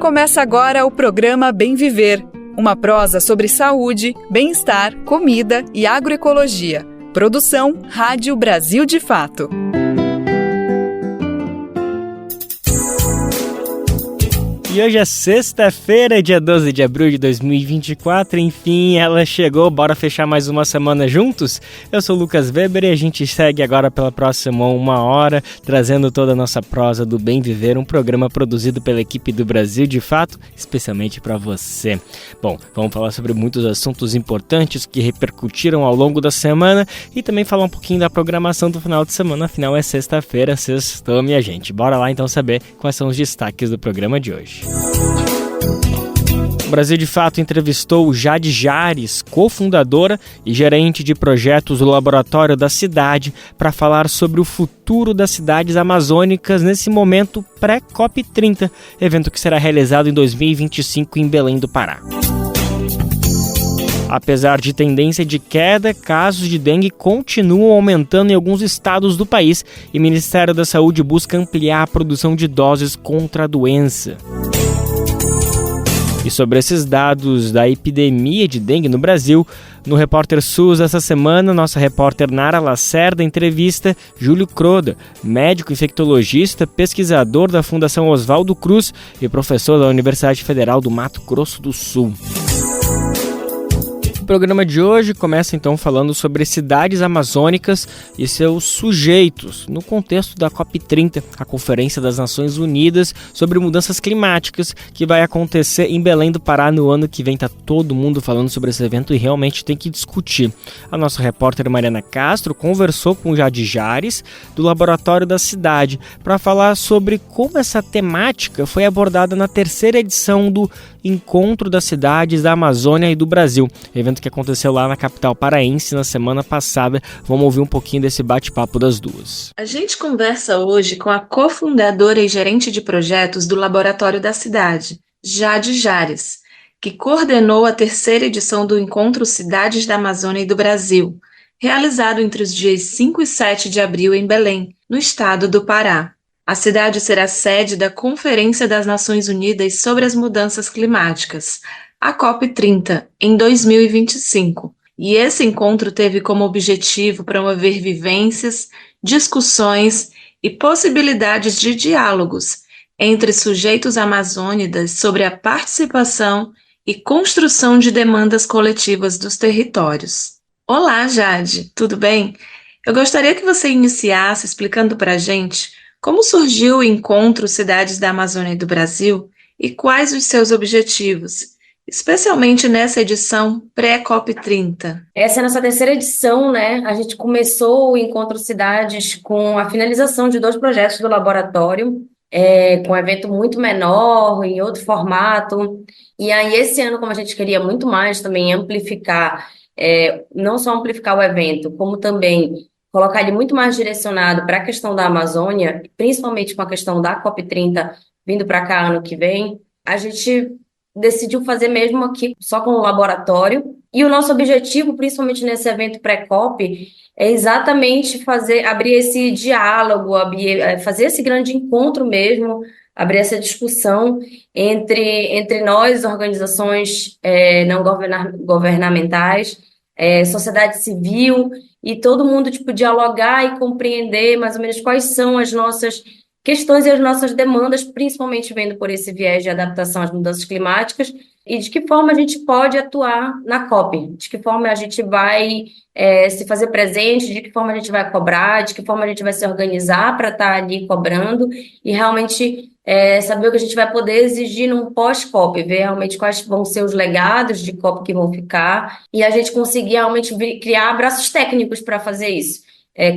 Começa agora o programa Bem Viver, uma prosa sobre saúde, bem-estar, comida e agroecologia. Produção Rádio Brasil de Fato. E hoje é sexta-feira, dia 12 de abril de 2024, enfim, ela chegou, bora fechar mais uma semana juntos? Eu sou o Lucas Weber e a gente segue agora pela próxima 1 hora, trazendo toda a nossa prosa do Bem Viver, um programa produzido pela equipe do Brasil de Fato, especialmente para você. Bom, vamos falar sobre muitos assuntos importantes que repercutiram ao longo da semana e também falar um pouquinho da programação do final de semana, afinal é sexta-feira, sextou, minha gente. Bora lá então saber quais são os destaques do programa de hoje. O Brasil de Fato entrevistou Jade Jares, cofundadora e gerente de projetos do Laboratório da Cidade, para falar sobre o futuro das cidades amazônicas nesse momento pré-COP30, evento que será realizado em 2025 em Belém do Pará. Apesar de tendência de queda, casos de dengue continuam aumentando em alguns estados do país e o Ministério da Saúde busca ampliar a produção de doses contra a doença. E sobre esses dados da epidemia de dengue no Brasil, no Repórter SUS essa semana, nossa repórter Nara Lacerda entrevista Júlio Croda, médico infectologista, pesquisador da Fundação Oswaldo Cruz e professor da Universidade Federal do Mato Grosso do Sul. O programa de hoje começa então falando sobre cidades amazônicas e seus sujeitos, no contexto da COP30, a Conferência das Nações Unidas sobre Mudanças Climáticas, que vai acontecer em Belém do Pará no ano que vem. Tá todo mundo falando sobre esse evento e realmente tem que discutir. A nossa repórter Mariana Castro conversou com Jade Jares, do Laboratório da Cidade, para falar sobre como essa temática foi abordada na terceira edição do Encontro das Cidades da Amazônia e do Brasil, evento que aconteceu lá na capital paraense na semana passada. Vamos ouvir um pouquinho desse bate-papo das duas. A gente conversa hoje com a cofundadora e gerente de projetos do Laboratório da Cidade, Jade Jares, que coordenou a terceira edição do Encontro Cidades da Amazônia e do Brasil, realizado entre os dias 5 e 7 de abril em Belém, no estado do Pará. A cidade será sede da Conferência das Nações Unidas sobre as Mudanças Climáticas, a COP30, em 2025. E esse encontro teve como objetivo promover vivências, discussões e possibilidades de diálogos entre sujeitos amazônidas sobre a participação e construção de demandas coletivas dos territórios. Olá, Jade, tudo bem? Eu gostaria que você iniciasse explicando para a gente como surgiu o Encontro Cidades da Amazônia e do Brasil e quais os seus objetivos, especialmente nessa edição pré-COP30. Essa é a nossa terceira edição, né? A gente começou o Encontro Cidades com a finalização de 2 projetos do laboratório, com um evento muito menor, em outro formato. E aí, esse ano, como a gente queria muito mais também amplificar, não só amplificar o evento, como também colocar ele muito mais direcionado para a questão da Amazônia, principalmente com a questão da COP30 vindo para cá ano que vem, a gente decidiu fazer mesmo aqui só com o laboratório. E o nosso objetivo, principalmente nesse evento pré-COP, é exatamente abrir esse diálogo, fazer esse grande encontro mesmo, abrir essa discussão entre nós, organizações não governamentais, sociedade civil, e todo mundo dialogar e compreender mais ou menos quais são as nossas questões e as nossas demandas, principalmente vendo por esse viés de adaptação às mudanças climáticas, e de que forma a gente pode atuar na COP, de que forma a gente vai se fazer presente, de que forma a gente vai cobrar, de que forma a gente vai se organizar para estar ali cobrando e realmente saber o que a gente vai poder exigir num pós-COP, ver realmente quais vão ser os legados de COP que vão ficar e a gente conseguir realmente criar braços técnicos para fazer isso,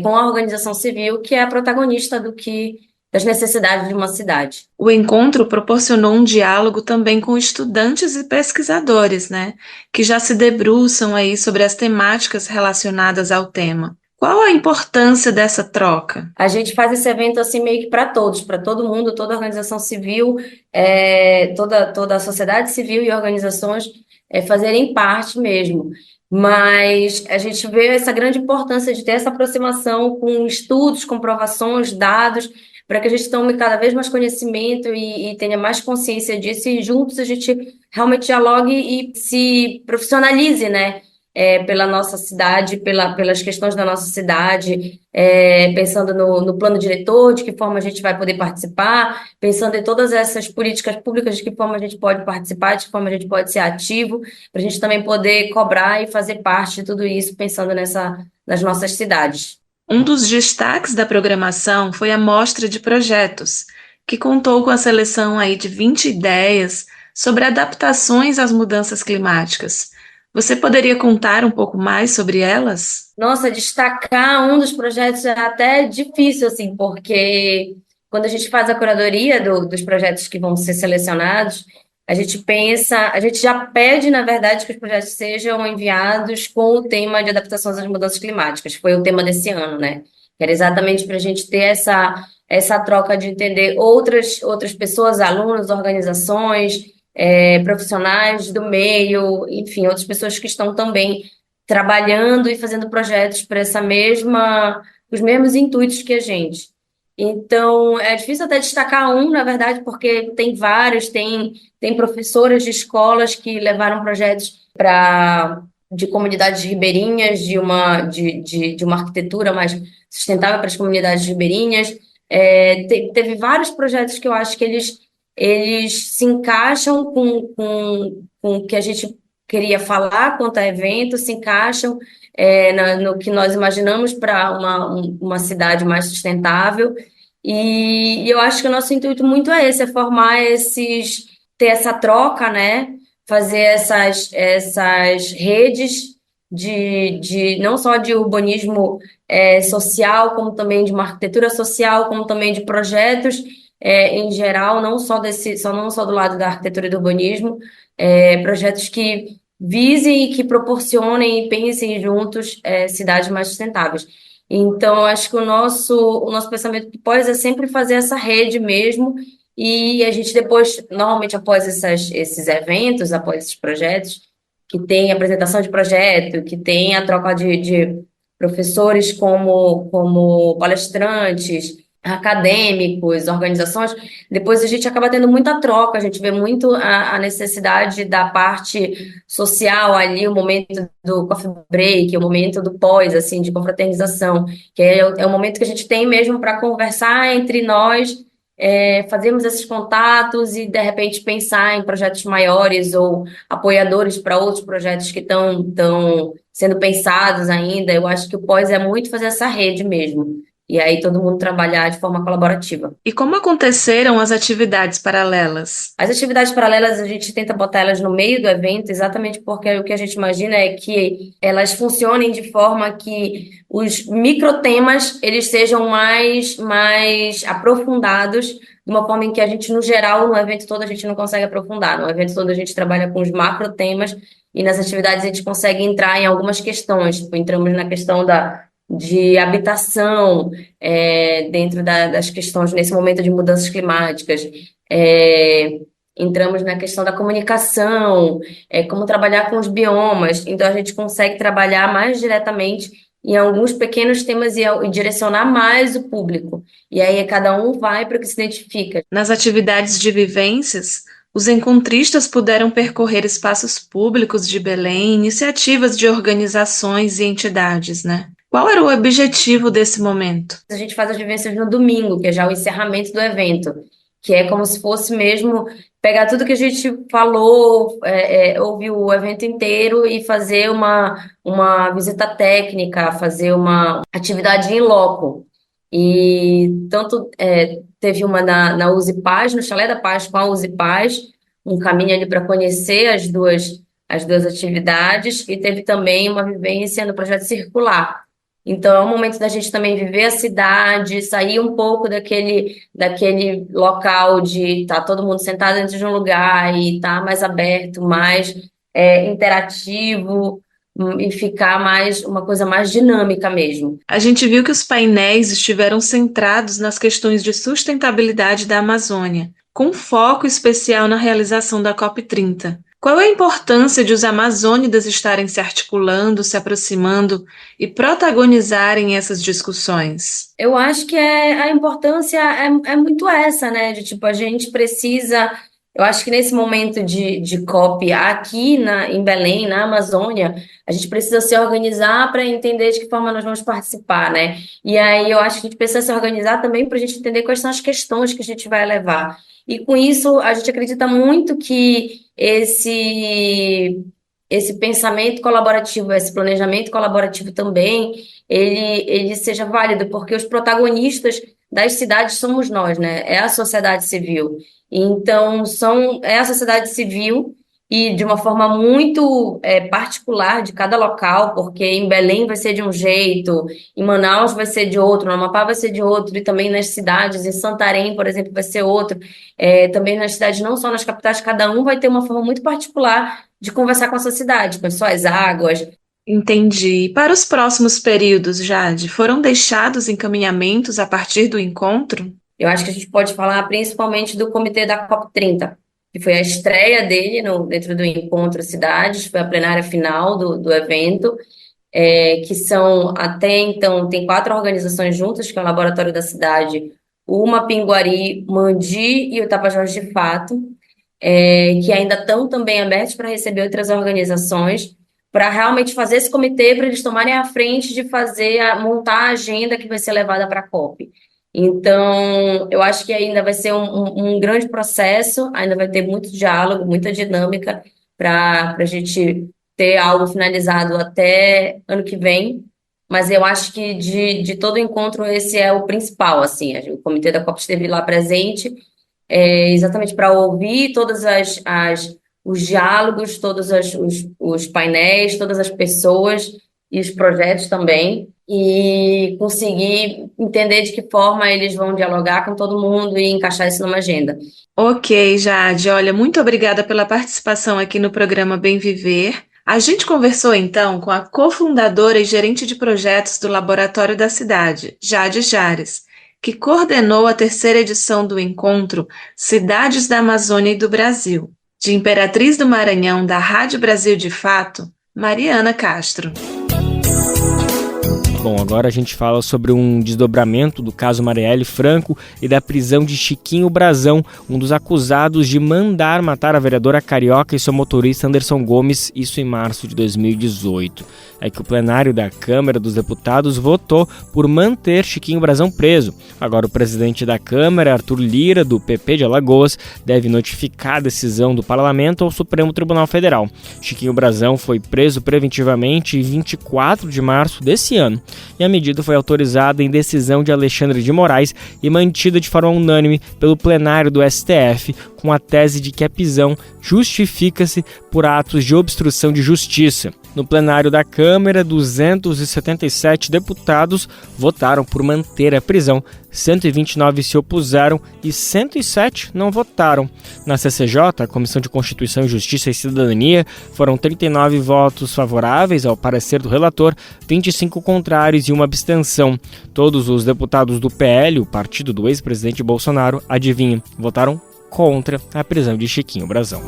com a organização civil, que é a protagonista das necessidades de uma cidade. O encontro proporcionou um diálogo também com estudantes e pesquisadores, né, que já se debruçam aí sobre as temáticas relacionadas ao tema. Qual a importância dessa troca? A gente faz esse evento assim meio que para todos, para todo mundo, toda a organização civil, toda a sociedade civil e organizações fazerem parte mesmo. Mas a gente vê essa grande importância de ter essa aproximação com estudos, comprovações, dados, para que a gente tome cada vez mais conhecimento e tenha mais consciência disso e juntos a gente realmente dialogue e se profissionalize, né? Pela nossa cidade, pelas questões da nossa cidade, pensando no plano diretor, de que forma a gente vai poder participar, pensando em todas essas políticas públicas, de que forma a gente pode participar, de que forma a gente pode ser ativo, para a gente também poder cobrar e fazer parte de tudo isso, pensando nas nossas cidades. Um dos destaques da programação foi a mostra de projetos, que contou com a seleção aí de 20 ideias sobre adaptações às mudanças climáticas. Você poderia contar um pouco mais sobre elas? Nossa, destacar um dos projetos é até difícil, assim, porque quando a gente faz a curadoria dos projetos que vão ser selecionados, a gente pensa, a gente já pede, na verdade, que os projetos sejam enviados com o tema de adaptações às mudanças climáticas. Foi o tema desse ano, né? Era exatamente para a gente ter essa troca de entender outras pessoas, alunos, organizações, profissionais do meio, enfim, outras pessoas que estão também trabalhando e fazendo projetos para os mesmos intuitos que a gente. Então, é difícil até destacar um, na verdade, porque tem vários, tem professoras de escolas que levaram projetos de comunidades ribeirinhas, de uma arquitetura mais sustentável para as comunidades ribeirinhas. Teve vários projetos que eu acho que eles se encaixam com o que a gente queria falar quanto a evento, se encaixam no que nós imaginamos para uma cidade mais sustentável. E eu acho que o nosso intuito muito é esse, ter essa troca, né? Fazer essas redes não só de urbanismo social, como também de uma arquitetura social, como também de projetos em geral, não só do lado da arquitetura e do urbanismo, projetos que visem e que proporcionem e pensem juntos cidades mais sustentáveis. Então, eu acho que o nosso pensamento de pós é sempre fazer essa rede mesmo, e a gente depois, normalmente após esses eventos, após esses projetos, que tem apresentação de projeto, que tem a troca de professores como palestrantes, acadêmicos, organizações, depois a gente acaba tendo muita troca, a gente vê muito a necessidade da parte social ali, o momento do coffee break, o momento do pós, assim, de confraternização, que é o momento que a gente tem mesmo para conversar entre nós, fazermos esses contatos e, de repente, pensar em projetos maiores ou apoiadores para outros projetos que estão sendo pensados ainda. Eu acho que o pós é muito fazer essa rede mesmo. E aí todo mundo trabalhar de forma colaborativa. E como aconteceram as atividades paralelas? As atividades paralelas a gente tenta botar elas no meio do evento, exatamente porque o que a gente imagina é que elas funcionem de forma que os microtemas eles sejam mais aprofundados, de uma forma em que a gente, no geral, no evento todo a gente não consegue aprofundar. No evento todo a gente trabalha com os macrotemas e nas atividades a gente consegue entrar em algumas questões. Tipo, entramos na questão de habitação, dentro das questões, nesse momento de mudanças climáticas. Entramos na questão da comunicação, como trabalhar com os biomas. Então, a gente consegue trabalhar mais diretamente em alguns pequenos temas e direcionar mais o público. E aí, cada um vai para o que se identifica. Nas atividades de vivências, os encontristas puderam percorrer espaços públicos de Belém, iniciativas de organizações e entidades, né? Qual era o objetivo desse momento? A gente faz as vivências no domingo, que é já o encerramento do evento, que é como se fosse mesmo pegar tudo que a gente falou, ouvir o evento inteiro e fazer uma visita técnica, fazer uma atividade em loco. E tanto teve uma na Uzi Paz, no Chalé da Paz com a Uzi Paz, um caminho ali para conhecer as duas atividades, e teve também uma vivência no projeto circular. Então, é um momento da gente também viver a cidade, sair um pouco daquele local de estar todo mundo sentado dentro de um lugar e estar mais aberto, mais interativo, e ficar uma coisa mais dinâmica mesmo. A gente viu que os painéis estiveram centrados nas questões de sustentabilidade da Amazônia, com foco especial na realização da COP30. Qual é a importância de os amazônidas estarem se articulando, se aproximando e protagonizarem essas discussões? Eu acho que a importância é muito essa, né? De tipo, a gente precisa. Eu acho que nesse momento de COP aqui em Belém, na Amazônia, a gente precisa se organizar para entender de que forma nós vamos participar, né? E aí eu acho que a gente precisa se organizar também para a gente entender quais são as questões que a gente vai levar. E com isso, a gente acredita muito que esse pensamento colaborativo, esse planejamento colaborativo também ele seja válido, porque os protagonistas das cidades somos nós, né? É a sociedade civil. Então, é a sociedade civil e de uma forma muito particular de cada local, porque em Belém vai ser de um jeito, em Manaus vai ser de outro, no Amapá vai ser de outro, e também nas cidades, em Santarém, por exemplo, vai ser outro. Também nas cidades, não só nas capitais, cada um vai ter uma forma muito particular de conversar com a sua cidade, com as suas águas. Entendi. E para os próximos períodos, Jade, foram deixados encaminhamentos a partir do encontro? Eu acho que a gente pode falar principalmente do comitê da COP30, que foi a estreia dele dentro do Encontro Cidades, foi a plenária final do evento, que são, até então, tem 4 organizações juntas, que é o Laboratório da Cidade, o Mapinguari, Mandi e o Tapajós de Fato, que ainda estão também abertos para receber outras organizações, para realmente fazer esse comitê, para eles tomarem a frente de montar a agenda que vai ser levada para a COP. Então, eu acho que ainda vai ser um grande processo, ainda vai ter muito diálogo, muita dinâmica para a gente ter algo finalizado até ano que vem. Mas eu acho que de todo encontro esse é o principal, assim. O Comitê da COP esteve lá presente, exatamente para ouvir os diálogos, todos os painéis, todas as pessoas e os projetos também, e conseguir entender de que forma eles vão dialogar com todo mundo e encaixar isso numa agenda. Ok, Jade, olha, muito obrigada pela participação aqui no programa Bem Viver. A gente conversou então com a cofundadora e gerente de projetos do Laboratório da Cidade, Jade Jares, que coordenou a 3ª edição do encontro Cidades da Amazônia e do Brasil. De Imperatriz do Maranhão, da Rádio Brasil de Fato, Mariana Castro. Bom, agora a gente fala sobre um desdobramento do caso Marielle Franco e da prisão de Chiquinho Brazão, um dos acusados de mandar matar a vereadora carioca e seu motorista Anderson Gomes, isso em março de 2018. É que o plenário da Câmara dos Deputados votou por manter Chiquinho Brazão preso. Agora o presidente da Câmara, Arthur Lira, do PP de Alagoas, deve notificar a decisão do parlamento ao Supremo Tribunal Federal. Chiquinho Brazão foi preso preventivamente em 24 de março desse ano. E a medida foi autorizada em decisão de Alexandre de Moraes e mantida de forma unânime pelo plenário do STF, com a tese de que a prisão justifica-se por atos de obstrução de justiça. No plenário da Câmara, 277 deputados votaram por manter a prisão, 129 se opuseram e 107 não votaram. Na CCJ, a Comissão de Constituição, Justiça e Cidadania, foram 39 votos favoráveis ao parecer do relator, 25 contrários e uma abstenção. Todos os deputados do PL, o partido do ex-presidente Bolsonaro, adivinhem, votaram contra a prisão de Chiquinho Brazão.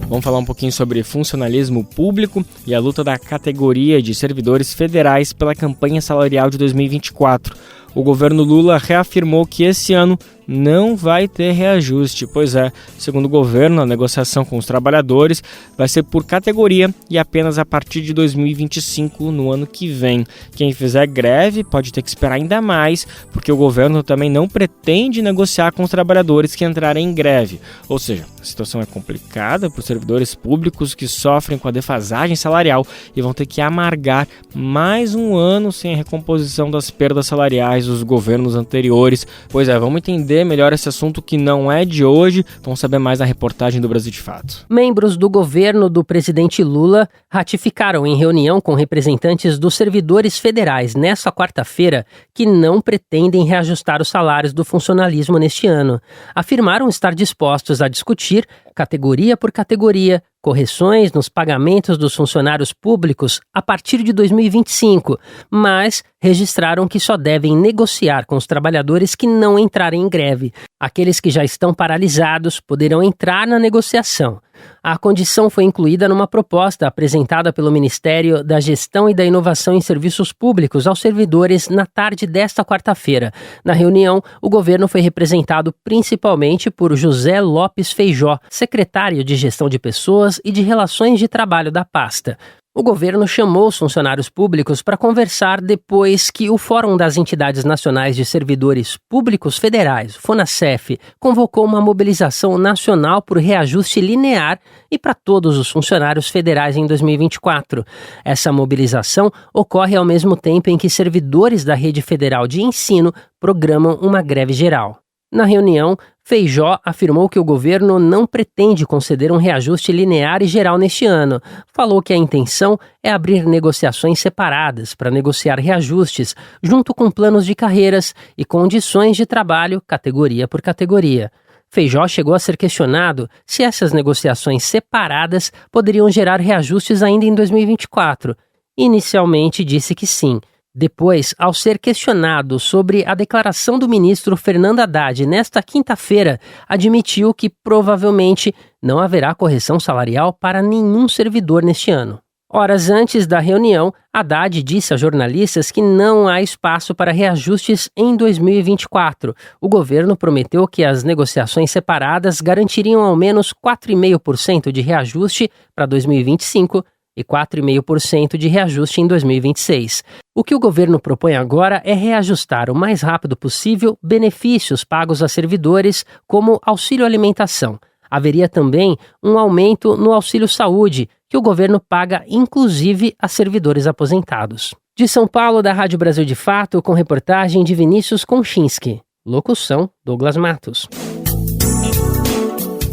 Vamos falar um pouquinho sobre funcionalismo público e a luta da categoria de servidores federais pela campanha salarial de 2024. O governo Lula reafirmou que esse ano não vai ter reajuste. Pois é, segundo o governo, a negociação com os trabalhadores vai ser por categoria e apenas a partir de 2025, no ano que vem. Quem fizer greve pode ter que esperar ainda mais, porque o governo também não pretende negociar com os trabalhadores que entrarem em greve. Ou seja, a situação é complicada para os servidores públicos que sofrem com a defasagem salarial e vão ter que amargar mais um ano sem a recomposição das perdas salariais dos governos anteriores. Pois é, vamos entender melhor esse assunto que não é de hoje. Vamos saber mais na reportagem do Brasil de Fato. Membros do governo do presidente Lula ratificaram em reunião com representantes dos servidores federais nesta quarta-feira que não pretendem reajustar os salários do funcionalismo neste ano. Afirmaram estar dispostos a discutir, categoria por categoria, correções nos pagamentos dos funcionários públicos a partir de 2025, mas registraram que só devem negociar com os trabalhadores que não entrarem em greve. Aqueles que já estão paralisados poderão entrar na negociação. A condição foi incluída numa proposta apresentada pelo Ministério da Gestão e da Inovação em Serviços Públicos aos servidores na tarde desta quarta-feira. Na reunião, o governo foi representado principalmente por José Lopes Feijó, secretário de Gestão de Pessoas e de Relações de Trabalho da pasta. O governo chamou os funcionários públicos para conversar depois que o Fórum das Entidades Nacionais de Servidores Públicos Federais, FONASEF, convocou uma mobilização nacional por reajuste linear e para todos os funcionários federais em 2024. Essa mobilização ocorre ao mesmo tempo em que servidores da Rede Federal de Ensino programam uma greve geral. Na reunião, Feijó afirmou que o governo não pretende conceder um reajuste linear e geral neste ano. Falou que a intenção é abrir negociações separadas para negociar reajustes, junto com planos de carreiras e condições de trabalho, categoria por categoria. Feijó chegou a ser questionado se essas negociações separadas poderiam gerar reajustes ainda em 2024. Inicialmente disse que sim. Depois, ao ser questionado sobre a declaração do ministro Fernando Haddad nesta quinta-feira, admitiu que provavelmente não haverá correção salarial para nenhum servidor neste ano. Horas antes da reunião, Haddad disse a jornalistas que não há espaço para reajustes em 2024. O governo prometeu que as negociações separadas garantiriam ao menos 4,5% de reajuste para 2025 e 4,5% de reajuste em 2026. O que o governo propõe agora é reajustar o mais rápido possível benefícios pagos a servidores, como auxílio alimentação. Haveria também um aumento no auxílio saúde, que o governo paga inclusive a servidores aposentados. De São Paulo, da Rádio Brasil de Fato, com reportagem de Vinícius Konchinski. Locução, Douglas Matos.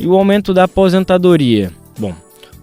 E o aumento da aposentadoria? Bom,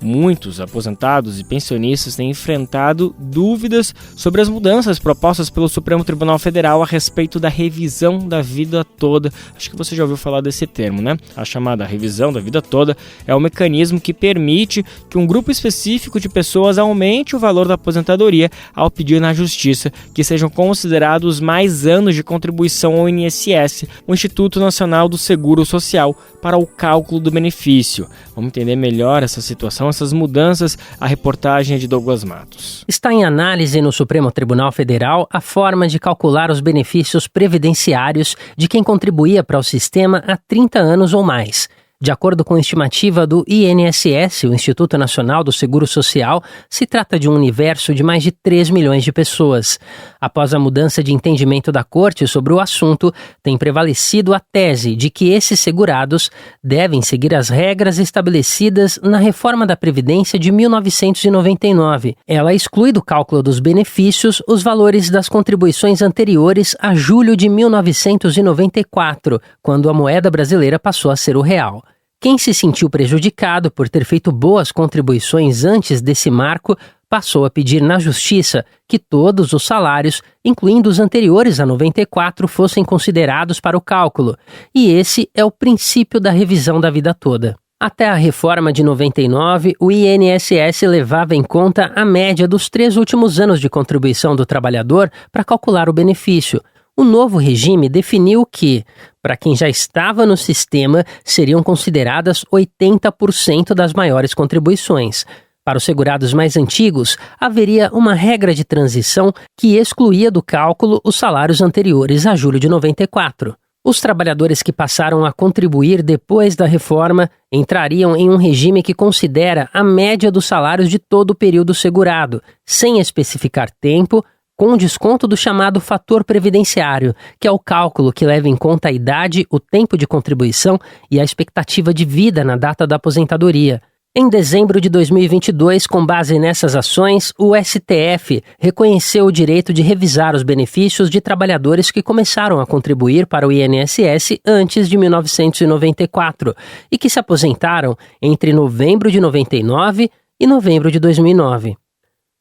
muitos aposentados e pensionistas têm enfrentado dúvidas sobre as mudanças propostas pelo Supremo Tribunal Federal a respeito da revisão da vida toda. Acho que você já ouviu falar desse termo, né? A chamada revisão da vida toda é um mecanismo que permite que um grupo específico de pessoas aumente o valor da aposentadoria ao pedir na Justiça que sejam considerados mais anos de contribuição ao INSS, o Instituto Nacional do Seguro Social, para o cálculo do benefício. Vamos entender melhor essa situação, essas mudanças, a reportagem de Douglas Matos. Está em análise no Supremo Tribunal Federal a forma de calcular os benefícios previdenciários de quem contribuía para o sistema há 30 anos ou mais. De acordo com a estimativa do INSS, o Instituto Nacional do Seguro Social, se trata de um universo de mais de 3 milhões de pessoas. Após a mudança de entendimento da Corte sobre o assunto, tem prevalecido a tese de que esses segurados devem seguir as regras estabelecidas na Reforma da Previdência de 1999. Ela exclui do cálculo dos benefícios os valores das contribuições anteriores a julho de 1994, quando a moeda brasileira passou a ser o real. Quem se sentiu prejudicado por ter feito boas contribuições antes desse marco passou a pedir na Justiça que todos os salários, incluindo os anteriores a 94, fossem considerados para o cálculo. E esse é o princípio da revisão da vida toda. Até a reforma de 99, o INSS levava em conta a média dos 3 últimos anos de contribuição do trabalhador para calcular o benefício. O novo regime definiu que, para quem já estava no sistema, seriam consideradas 80% das maiores contribuições. Para os segurados mais antigos, haveria uma regra de transição que excluía do cálculo os salários anteriores a julho de 94. Os trabalhadores que passaram a contribuir depois da reforma entrariam em um regime que considera a média dos salários de todo o período segurado, sem especificar tempo, com desconto do chamado fator previdenciário, que é o cálculo que leva em conta a idade, o tempo de contribuição e a expectativa de vida na data da aposentadoria. Em dezembro de 2022, com base nessas ações, o STF reconheceu o direito de revisar os benefícios de trabalhadores que começaram a contribuir para o INSS antes de 1994 e que se aposentaram entre novembro de 99 e novembro de 2009.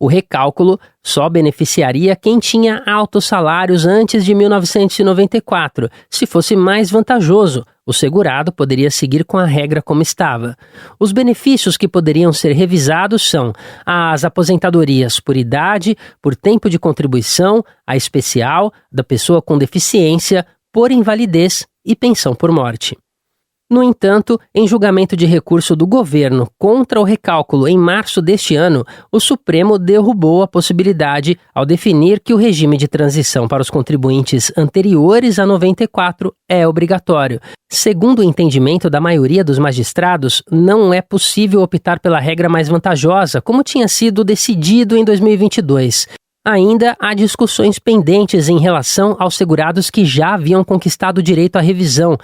O recálculo só beneficiaria quem tinha altos salários antes de 1994. Se fosse mais vantajoso, o segurado poderia seguir com a regra como estava. Os benefícios que poderiam ser revisados são as aposentadorias por idade, por tempo de contribuição, a especial, da pessoa com deficiência, por invalidez e pensão por morte. No entanto, em julgamento de recurso do governo contra o recálculo em março deste ano, o Supremo derrubou a possibilidade ao definir que o regime de transição para os contribuintes anteriores a 94 é obrigatório. Segundo o entendimento da maioria dos magistrados, não é possível optar pela regra mais vantajosa, como tinha sido decidido em 2022. Ainda há discussões pendentes em relação aos segurados que já haviam conquistado o direito à revisão,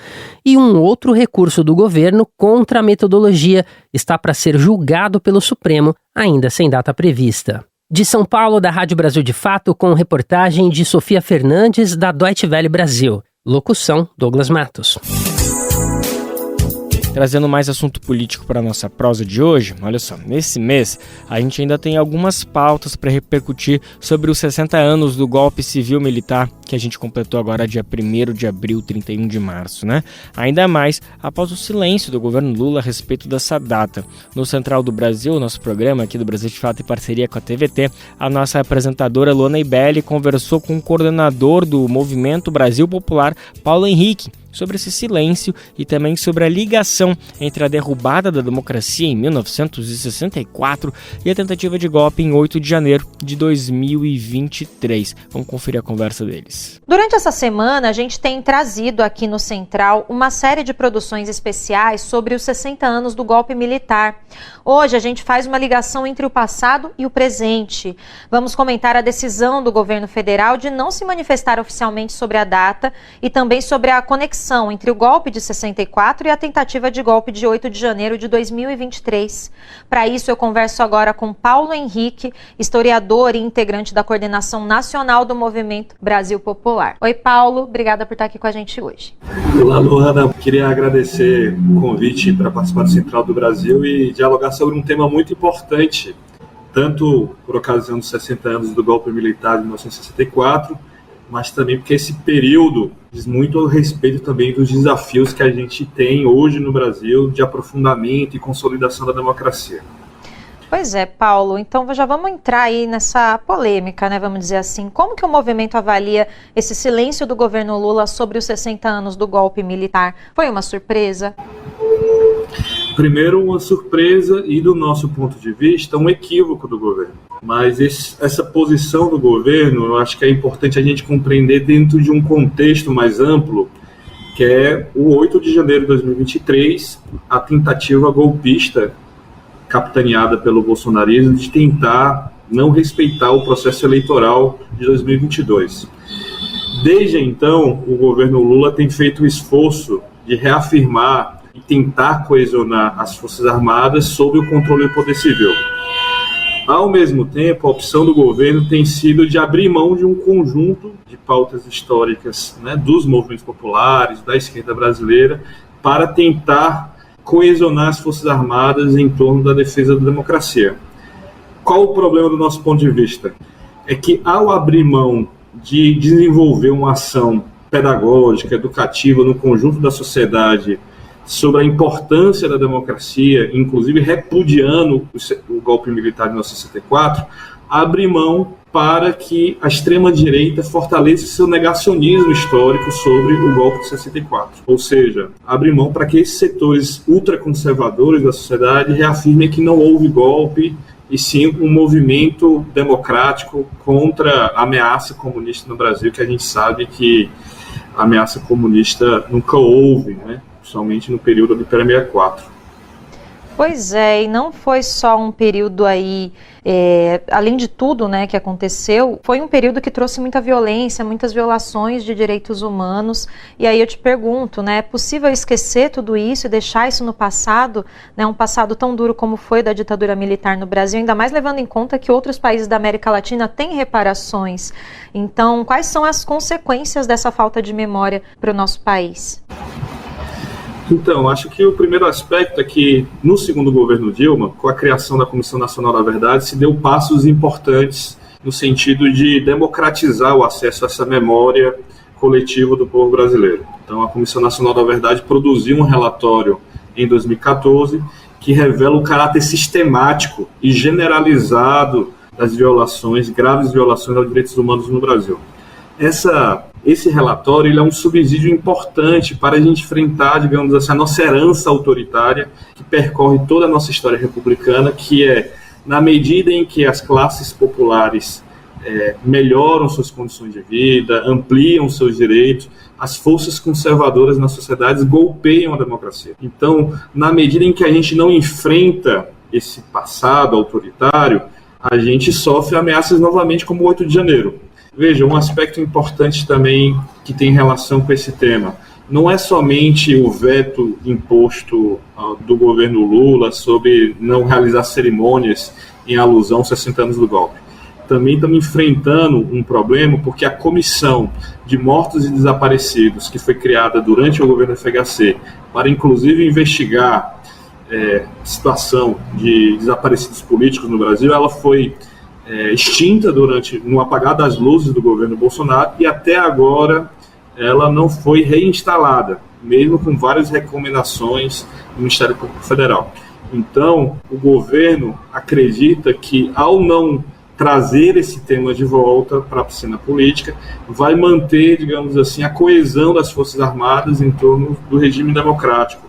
e um outro recurso do governo contra a metodologia está para ser julgado pelo Supremo, ainda sem data prevista. De São Paulo, da Rádio Brasil de Fato, com reportagem de Sofia Fernandes, da Deutsche Welle Brasil. Locução, Douglas Matos. Trazendo mais assunto político para a nossa prosa de hoje, olha só, nesse mês a gente ainda tem algumas pautas para repercutir sobre os 60 anos do golpe civil-militar que a gente completou agora dia 1º de abril, 31 de março, né? Ainda mais após o silêncio do governo Lula a respeito dessa data. No Central do Brasil, nosso programa aqui do Brasil de Fato em parceria com a TVT, a nossa apresentadora Luana Ibelli conversou com o coordenador do Movimento Brasil Popular, Paulo Henrique, sobre esse silêncio e também sobre a ligação entre a derrubada da democracia em 1964 e a tentativa de golpe em 8 de janeiro de 2023. Vamos conferir a conversa deles. Durante essa semana, a gente tem trazido aqui no Central uma série de produções especiais sobre os 60 anos do golpe militar. Hoje a gente faz uma ligação entre o passado e o presente. Vamos comentar a decisão do governo federal de não se manifestar oficialmente sobre a data e também sobre a conexão entre o golpe de 64 e a tentativa de golpe de 8 de janeiro de 2023. Para isso, eu converso agora com Paulo Henrique, historiador e integrante da coordenação nacional do Movimento Brasil Popular. Oi, Paulo, obrigada por estar aqui com a gente hoje. Olá, Luana. Queria agradecer o convite para participar do Central do Brasil e dialogar sobre um tema muito importante, tanto por ocasião dos 60 anos do golpe militar de 1964, mas também porque esse período diz muito a respeito também dos desafios que a gente tem hoje no Brasil de aprofundamento e consolidação da democracia. Pois é, Paulo, então já vamos entrar aí nessa polêmica, né, vamos dizer assim. Como que o movimento avalia esse silêncio do governo Lula sobre os 60 anos do golpe militar? Foi uma surpresa? Primeiro, uma surpresa e, do nosso ponto de vista, um equívoco do governo. Mas essa posição do governo, eu acho que é importante a gente compreender dentro de um contexto mais amplo, que é o 8 de janeiro de 2023, a tentativa golpista, capitaneada pelo bolsonarismo, de tentar não respeitar o processo eleitoral de 2022. Desde então, o governo Lula tem feito o esforço de reafirmar e tentar coesionar as Forças Armadas sob o controle do poder civil. Ao mesmo tempo, a opção do governo tem sido de abrir mão de um conjunto de pautas históricas, né, dos movimentos populares, da esquerda brasileira, para tentar coesionar as Forças Armadas em torno da defesa da democracia. Qual o problema do nosso ponto de vista? É que, ao abrir mão de desenvolver uma ação pedagógica, educativa no conjunto da sociedade sobre a importância da democracia, inclusive repudiando o golpe militar de 1964, abre mão para que a extrema-direita fortaleça seu negacionismo histórico sobre o golpe de 64. Ou seja, abre mão para que esses setores ultraconservadores da sociedade reafirmem que não houve golpe, e sim um movimento democrático contra a ameaça comunista no Brasil, que a gente sabe que a ameaça comunista nunca houve, né? Principalmente no período do Império 64. Pois é, e não foi só um período aí, além de tudo, né, que aconteceu, foi um período que trouxe muita violência, muitas violações de direitos humanos, e aí eu te pergunto, né, é possível esquecer tudo isso e deixar isso no passado, né, um passado tão duro como foi da ditadura militar no Brasil, ainda mais levando em conta que outros países da América Latina têm reparações. Então, quais são as consequências dessa falta de memória para o nosso país? Então, acho que o primeiro aspecto é que, no segundo governo Dilma, com a criação da Comissão Nacional da Verdade, se deu passos importantes no sentido de democratizar o acesso a essa memória coletiva do povo brasileiro. Então, a Comissão Nacional da Verdade produziu um relatório em 2014 que revela o caráter sistemático e generalizado das violações, graves violações aos direitos humanos no Brasil. Esse relatório ele é um subsídio importante para a gente enfrentar, digamos assim, a nossa herança autoritária que percorre toda a nossa história republicana, que é, na medida em que as classes populares melhoram suas condições de vida, ampliam seus direitos, as forças conservadoras nas sociedades golpeiam a democracia. Então, na medida em que a gente não enfrenta esse passado autoritário, a gente sofre ameaças novamente como o 8 de janeiro. Veja, um aspecto importante também que tem relação com esse tema, não é somente o veto imposto do governo Lula sobre não realizar cerimônias em alusão aos 60 anos do golpe. Também estamos enfrentando um problema porque a Comissão de Mortos e Desaparecidos, que foi criada durante o governo FHC, para inclusive investigar a situação de desaparecidos políticos no Brasil, ela foi extinta no apagar das luzes do governo Bolsonaro e até agora ela não foi reinstalada, mesmo com várias recomendações do Ministério Público Federal. Então, o governo acredita que, ao não trazer esse tema de volta para a cena política, vai manter, digamos assim, a coesão das Forças Armadas em torno do regime democrático.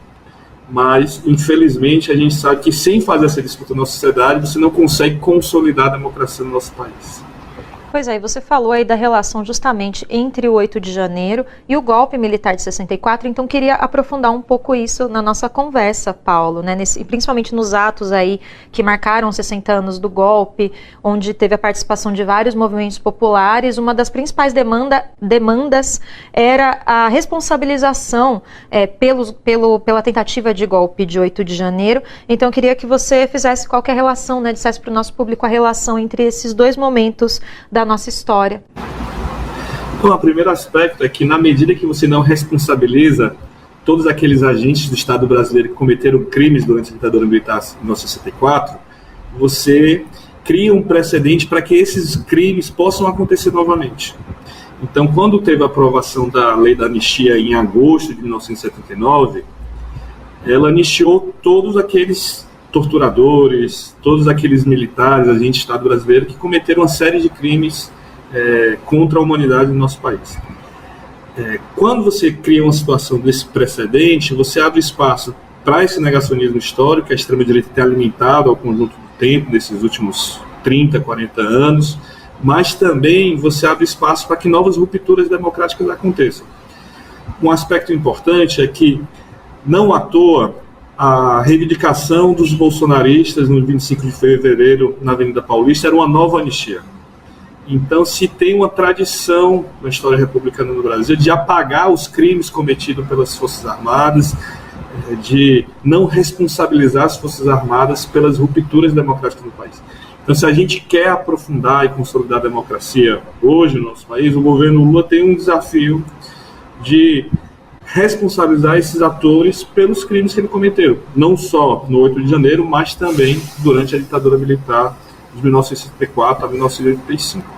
Mas, infelizmente, a gente sabe que sem fazer essa disputa na sociedade, você não consegue consolidar a democracia no nosso país. Pois é, você falou aí da relação justamente entre o 8 de janeiro e o golpe militar de 64, então queria aprofundar um pouco isso na nossa conversa, Paulo, né, principalmente nos atos aí que marcaram os 60 anos do golpe, onde teve a participação de vários movimentos populares. Uma das principais demandas era a responsabilização pela tentativa de golpe de 8 de janeiro, então eu queria que você fizesse qualquer relação, né, dissesse para o nosso público a relação entre esses dois momentos da nossa história. Então, o primeiro aspecto é que, na medida que você não responsabiliza todos aqueles agentes do Estado brasileiro que cometeram crimes durante a ditadura militar em 1964, você cria um precedente para que esses crimes possam acontecer novamente. Então, quando teve a aprovação da lei da anistia em agosto de 1979, ela anistiou todos aqueles torturadores, todos aqueles militares, agentes do Estado brasileiro que cometeram uma série de crimes contra a humanidade no nosso país. Quando você cria uma situação desse precedente, você abre espaço para esse negacionismo histórico que a extrema-direita tem alimentado ao conjunto do tempo, desses últimos 30, 40 anos, mas também você abre espaço para que novas rupturas democráticas aconteçam. Um aspecto importante é que, não à toa, a reivindicação dos bolsonaristas no 25 de fevereiro na Avenida Paulista era uma nova anistia. Então, se tem uma tradição na história republicana no Brasil de apagar os crimes cometidos pelas Forças Armadas, de não responsabilizar as Forças Armadas pelas rupturas democráticas no país. Então, se a gente quer aprofundar e consolidar a democracia hoje no nosso país, o governo Lula tem um desafio de responsabilizar esses atores pelos crimes que eles cometeram, não só no 8 de janeiro, mas também durante a ditadura militar de 1964 a 1985.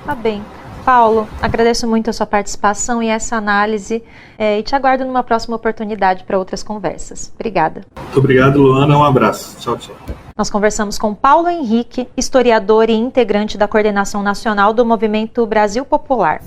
Tá bem. Paulo, agradeço muito a sua participação e essa análise e te aguardo numa próxima oportunidade para outras conversas. Obrigada. Muito obrigado, Luana. Um abraço. Tchau, tchau. Nós conversamos com Paulo Henrique, historiador e integrante da Coordenação Nacional do Movimento Brasil Popular.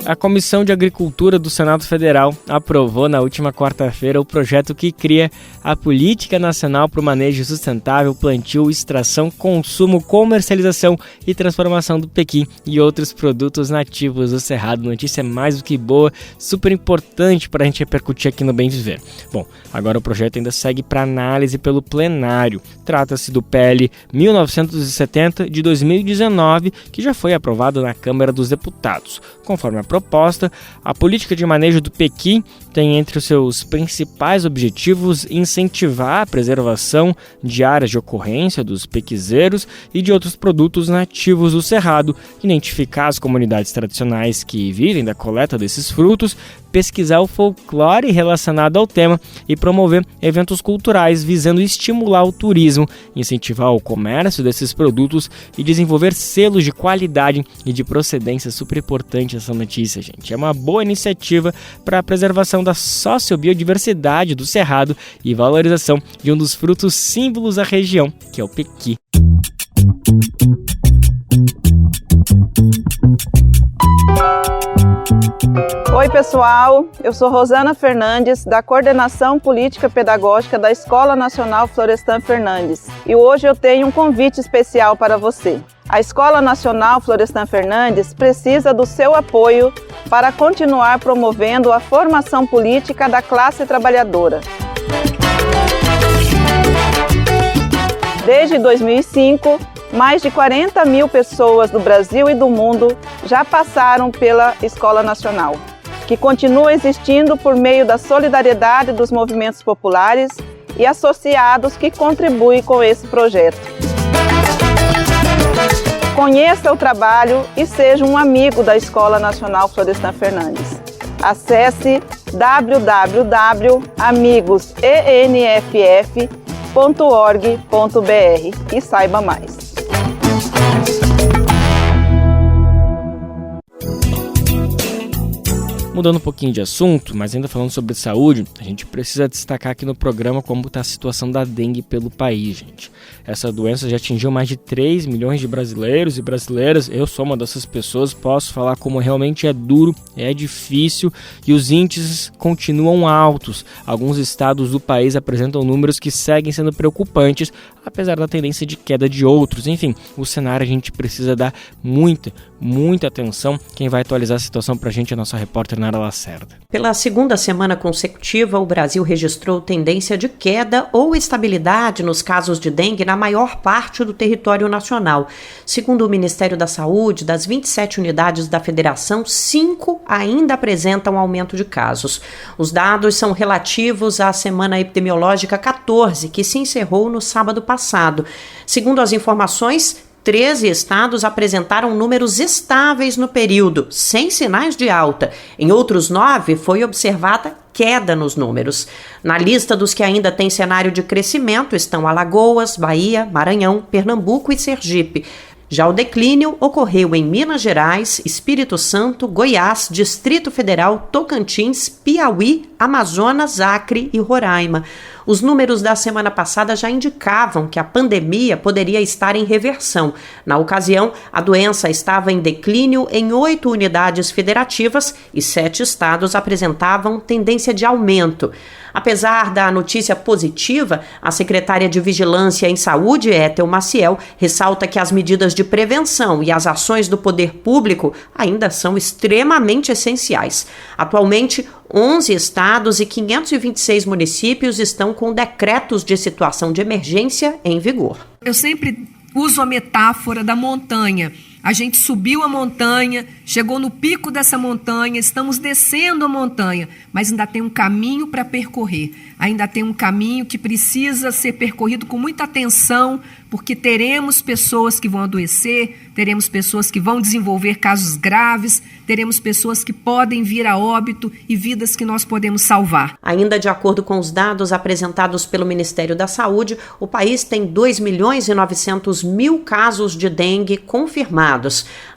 A Comissão de Agricultura do Senado Federal aprovou na última quarta-feira o projeto que cria a Política Nacional para o Manejo Sustentável, Plantio, Extração, Consumo, Comercialização e Transformação do pequi e outros produtos nativos do Cerrado. Notícia mais do que boa, super importante para a gente repercutir aqui no Bem Viver. Bom, agora o projeto ainda segue para análise pelo plenário. Trata-se do PL 1970 de 2019, que já foi aprovado na Câmara dos Deputados. Conforme a proposta, a política de manejo do pequi tem entre os seus principais objetivos incentivar a preservação de áreas de ocorrência dos pequizeiros e de outros produtos nativos do Cerrado, identificar as comunidades tradicionais que vivem da coleta desses frutos, pesquisar o folclore relacionado ao tema e promover eventos culturais visando estimular o turismo, incentivar o comércio desses produtos e desenvolver selos de qualidade e de procedência. Super importante essa notícia, gente. É uma boa iniciativa para a preservação da sociobiodiversidade do Cerrado e valorização de um dos frutos símbolos da região, que é o pequi. Oi pessoal, eu sou Rosana Fernandes, da Coordenação Política Pedagógica da Escola Nacional Florestan Fernandes, e hoje eu tenho um convite especial para você. A Escola Nacional Florestan Fernandes precisa do seu apoio para continuar promovendo a formação política da classe trabalhadora. Desde 2005, mais de 40 mil pessoas do Brasil e do mundo já passaram pela Escola Nacional, que continua existindo por meio da solidariedade dos movimentos populares e associados que contribuem com esse projeto. Conheça o trabalho e seja um amigo da Escola Nacional Florestan Fernandes. Acesse www.amigosenff.org.br e saiba mais. Mudando um pouquinho de assunto, mas ainda falando sobre saúde, a gente precisa destacar aqui no programa como está a situação da dengue pelo país, gente. Essa doença já atingiu mais de 3 milhões de brasileiros e brasileiras. Eu sou uma dessas pessoas, posso falar como realmente é duro, é difícil e os índices continuam altos. Alguns estados do país apresentam números que seguem sendo preocupantes, apesar da tendência de queda de outros. Enfim, o cenário a gente precisa dar muita atenção. Quem vai atualizar a situação pra gente é a nossa repórter Nara Lacerda. Pela segunda semana consecutiva, o Brasil registrou tendência de queda ou estabilidade nos casos de dengue na maior parte do território nacional. Segundo o Ministério da Saúde, das 27 unidades da federação, 5 ainda apresentam aumento de casos. Os dados são relativos à semana epidemiológica 14, que se encerrou no sábado passado. Segundo as informações, 13 estados apresentaram números estáveis no período, sem sinais de alta. Em outros 9, foi observada queda nos números. Na lista dos que ainda têm cenário de crescimento estão Alagoas, Bahia, Maranhão, Pernambuco e Sergipe. Já o declínio ocorreu em Minas Gerais, Espírito Santo, Goiás, Distrito Federal, Tocantins, Piauí, Amazonas, Acre e Roraima. Os números da semana passada já indicavam que a pandemia poderia estar em reversão. Na ocasião, a doença estava em declínio em 8 unidades federativas e 7 estados apresentavam tendência de aumento. Apesar da notícia positiva, a secretária de Vigilância em Saúde, Ethel Maciel, ressalta que as medidas de prevenção e as ações do poder público ainda são extremamente essenciais. Atualmente, 11 estados e 526 municípios estão com decretos de situação de emergência em vigor. Eu sempre uso a metáfora da montanha. A gente subiu a montanha, chegou no pico dessa montanha, estamos descendo a montanha, mas ainda tem um caminho para percorrer. Ainda tem um caminho que precisa ser percorrido com muita atenção, porque teremos pessoas que vão adoecer, teremos pessoas que vão desenvolver casos graves, teremos pessoas que podem vir a óbito e vidas que nós podemos salvar. Ainda de acordo com os dados apresentados pelo Ministério da Saúde, o país tem 2.900.000 casos de dengue confirmados.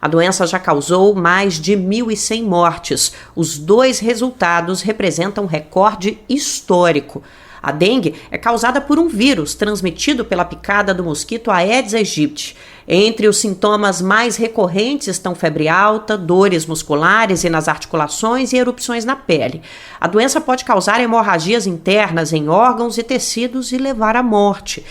A doença já causou mais de 1.100 mortes. Os 2 resultados representam um recorde histórico. A dengue é causada por um vírus transmitido pela picada do mosquito Aedes aegypti. Entre os sintomas mais recorrentes estão febre alta, dores musculares e nas articulações e erupções na pele. A doença pode causar hemorragias internas em órgãos e tecidos e levar à morte.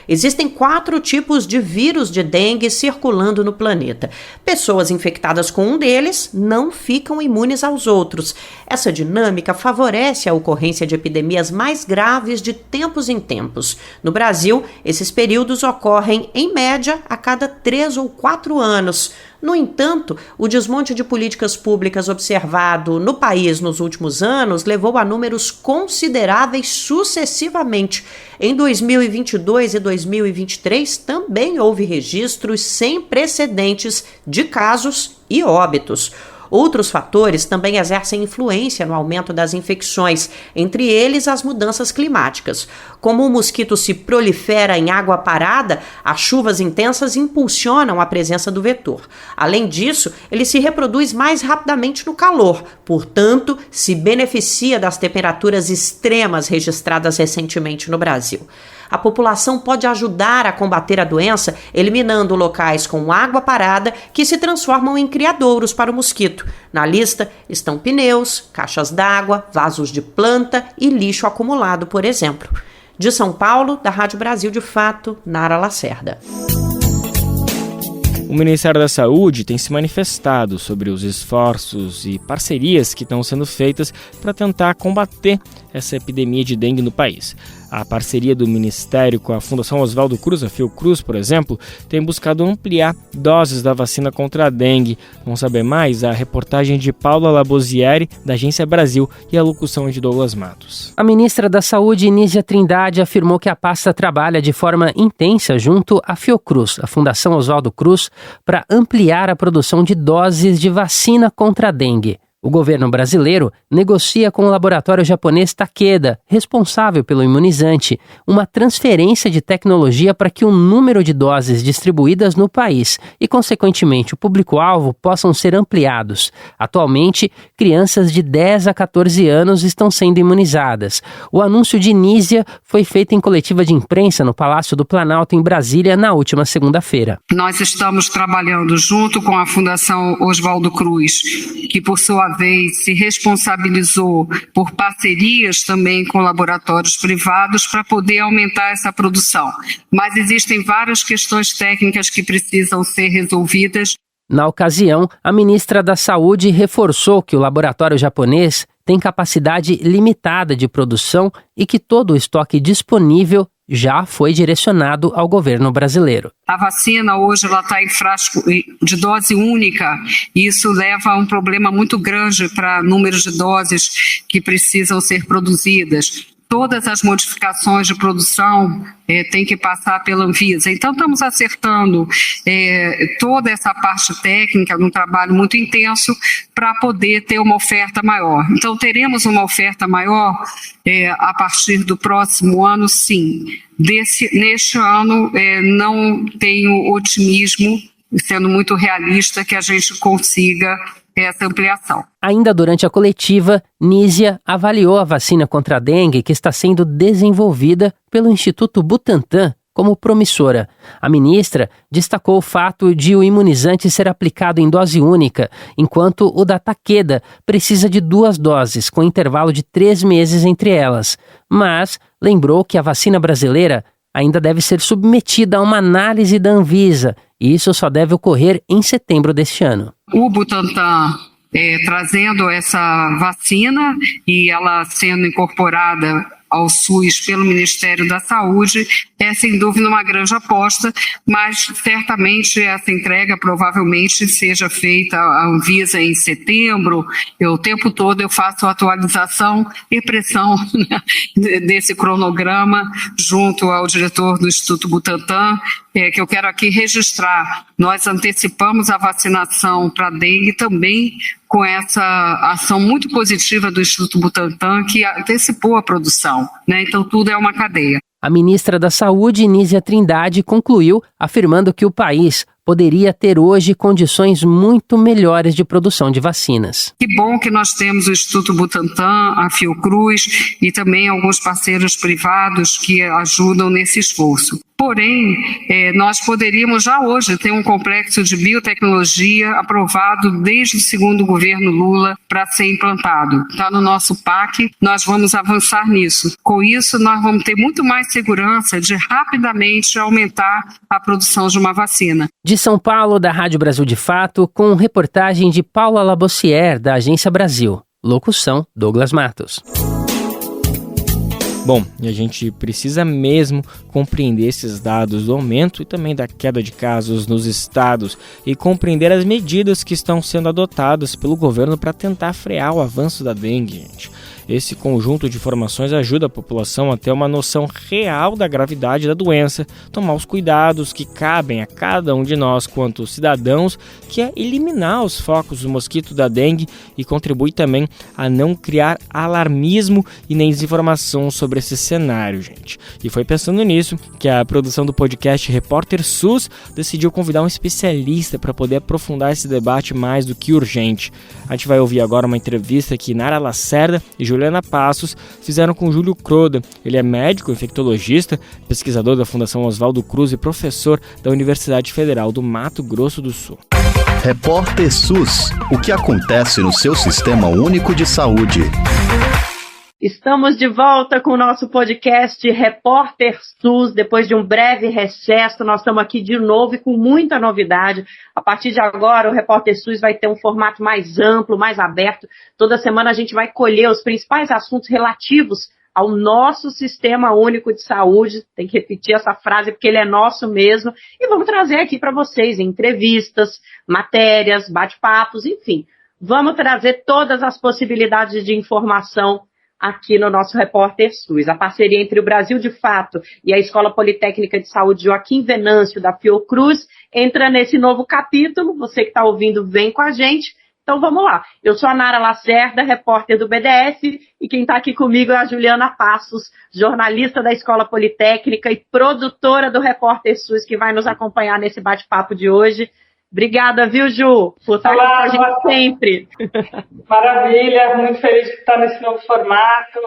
Existem 4 tipos de vírus de dengue circulando no planeta. Pessoas infectadas com um deles não ficam imunes aos outros. Essa dinâmica favorece a ocorrência de epidemias mais graves de tempos em tempos. No Brasil, esses períodos ocorrem, em média, a cada 3 ou 4 anos. No entanto, o desmonte de políticas públicas observado no país nos últimos anos levou a números consideráveis sucessivamente. Em 2022 e 2023 também houve registros sem precedentes de casos e óbitos. Outros fatores também exercem influência no aumento das infecções, entre eles as mudanças climáticas. Como o mosquito se prolifera em água parada, as chuvas intensas impulsionam a presença do vetor. Além disso, ele se reproduz mais rapidamente no calor, portanto, se beneficia das temperaturas extremas registradas recentemente no Brasil. A população pode ajudar a combater a doença eliminando locais com água parada que se transformam em criadouros para o mosquito. Na lista estão pneus, caixas d'água, vasos de planta e lixo acumulado, por exemplo. De São Paulo, da Rádio Brasil de Fato, Nara Lacerda. O Ministério da Saúde tem se manifestado sobre os esforços e parcerias que estão sendo feitas para tentar combater essa epidemia de dengue no país. A parceria do Ministério com a Fundação Oswaldo Cruz, a Fiocruz, por exemplo, tem buscado ampliar doses da vacina contra a dengue. Vamos saber mais? A reportagem de Paula Labosieri, da Agência Brasil, e a locução de Douglas Matos. A ministra da Saúde, Nízia Trindade, afirmou que a pasta trabalha de forma intensa junto à Fiocruz, a Fundação Oswaldo Cruz, para ampliar a produção de doses de vacina contra a dengue. O governo brasileiro negocia com o laboratório japonês Takeda, responsável pelo imunizante, uma transferência de tecnologia para que o número de doses distribuídas no país e, consequentemente, o público-alvo possam ser ampliados. Atualmente, crianças de 10 a 14 anos estão sendo imunizadas. O anúncio de Nízia foi feito em coletiva de imprensa no Palácio do Planalto, em Brasília, na última segunda-feira. Nós estamos trabalhando junto com a Fundação Oswaldo Cruz, que, por sua vez, se responsabilizou por parcerias também com laboratórios privados para poder aumentar essa produção. Mas existem várias questões técnicas que precisam ser resolvidas. Na ocasião, a ministra da Saúde reforçou que o laboratório japonês tem capacidade limitada de produção e que todo o estoque disponível já foi direcionado ao governo brasileiro. A vacina hoje está em frasco de dose única e isso leva a um problema muito grande para números de doses que precisam ser produzidas. Todas as modificações de produção têm que passar pela Anvisa. Então, estamos acertando toda essa parte técnica num trabalho muito intenso para poder ter uma oferta maior. Então, teremos uma oferta maior a partir do próximo ano, sim. Neste ano, não tenho otimismo, sendo muito realista, que a gente consiga essa ampliação. Ainda durante a coletiva, Nízia avaliou a vacina contra a dengue que está sendo desenvolvida pelo Instituto Butantan como promissora. A ministra destacou o fato de o imunizante ser aplicado em dose única, enquanto o da Takeda precisa de 2 doses, com intervalo de 3 meses entre elas. Mas lembrou que a vacina brasileira ainda deve ser submetida a uma análise da Anvisa, e isso só deve ocorrer em setembro deste ano. O Butantan trazendo essa vacina e ela sendo incorporada ao SUS pelo Ministério da Saúde é sem dúvida uma grande aposta, mas certamente essa entrega provavelmente seja feita à Anvisa em setembro. O tempo todo eu faço atualização e pressão desse cronograma junto ao diretor do Instituto Butantan, que eu quero aqui registrar. Nós antecipamos a vacinação para dengue também com essa ação muito positiva do Instituto Butantan, que antecipou a produção, né? Então tudo é uma cadeia. A ministra da Saúde, Nízia Trindade, concluiu afirmando que o país poderia ter hoje condições muito melhores de produção de vacinas. Que bom que nós temos o Instituto Butantan, a Fiocruz e também alguns parceiros privados que ajudam nesse esforço. Porém, nós poderíamos já hoje ter um complexo de biotecnologia aprovado desde o segundo governo Lula para ser implantado. Está no nosso PAC, nós vamos avançar nisso. Com isso, nós vamos ter muito mais segurança de rapidamente aumentar a produção de uma vacina. De São Paulo, da Rádio Brasil de Fato, com reportagem de Paula Labosieri, da Agência Brasil. Locução, Douglas Matos. Bom, e a gente precisa mesmo compreender esses dados do aumento e também da queda de casos nos estados e compreender as medidas que estão sendo adotadas pelo governo para tentar frear o avanço da dengue, gente. Esse conjunto de informações ajuda a população a ter uma noção real da gravidade da doença, tomar os cuidados que cabem a cada um de nós quanto cidadãos, que é eliminar os focos do mosquito da dengue e contribui também a não criar alarmismo e nem desinformação sobre esse cenário, gente. E foi pensando nisso que a produção do podcast Repórter SUS decidiu convidar um especialista para poder aprofundar esse debate mais do que urgente. A gente vai ouvir agora uma entrevista que Nara Lacerda e Juliana Passos fizeram com Júlio Croda. Ele é médico, infectologista, pesquisador da Fundação Oswaldo Cruz e professor da Universidade Federal do Mato Grosso do Sul. Repórter SUS. O que acontece no seu Sistema Único de Saúde? Estamos de volta com o nosso podcast Repórter SUS. Depois de um breve recesso, nós estamos aqui de novo e com muita novidade. A partir de agora, o Repórter SUS vai ter um formato mais amplo, mais aberto. Toda semana a gente vai colher os principais assuntos relativos ao nosso Sistema Único de Saúde. Tem que repetir essa frase porque ele é nosso mesmo. E vamos trazer aqui para vocês entrevistas, matérias, bate-papos, enfim. Vamos trazer todas as possibilidades de informação aqui no nosso Repórter SUS. A parceria entre o Brasil de Fato e a Escola Politécnica de Saúde Joaquim Venâncio da Fiocruz entra nesse novo capítulo. Você que está ouvindo, vem com a gente. Então vamos lá. Eu sou a Nara Lacerda, repórter do BDF, e quem está aqui comigo é a Juliana Passos, jornalista da Escola Politécnica e produtora do Repórter SUS, que vai nos acompanhar nesse bate-papo de hoje. Obrigada, viu, Ju, por estar com a gente sempre. Maravilha, muito feliz de estar nesse novo formato.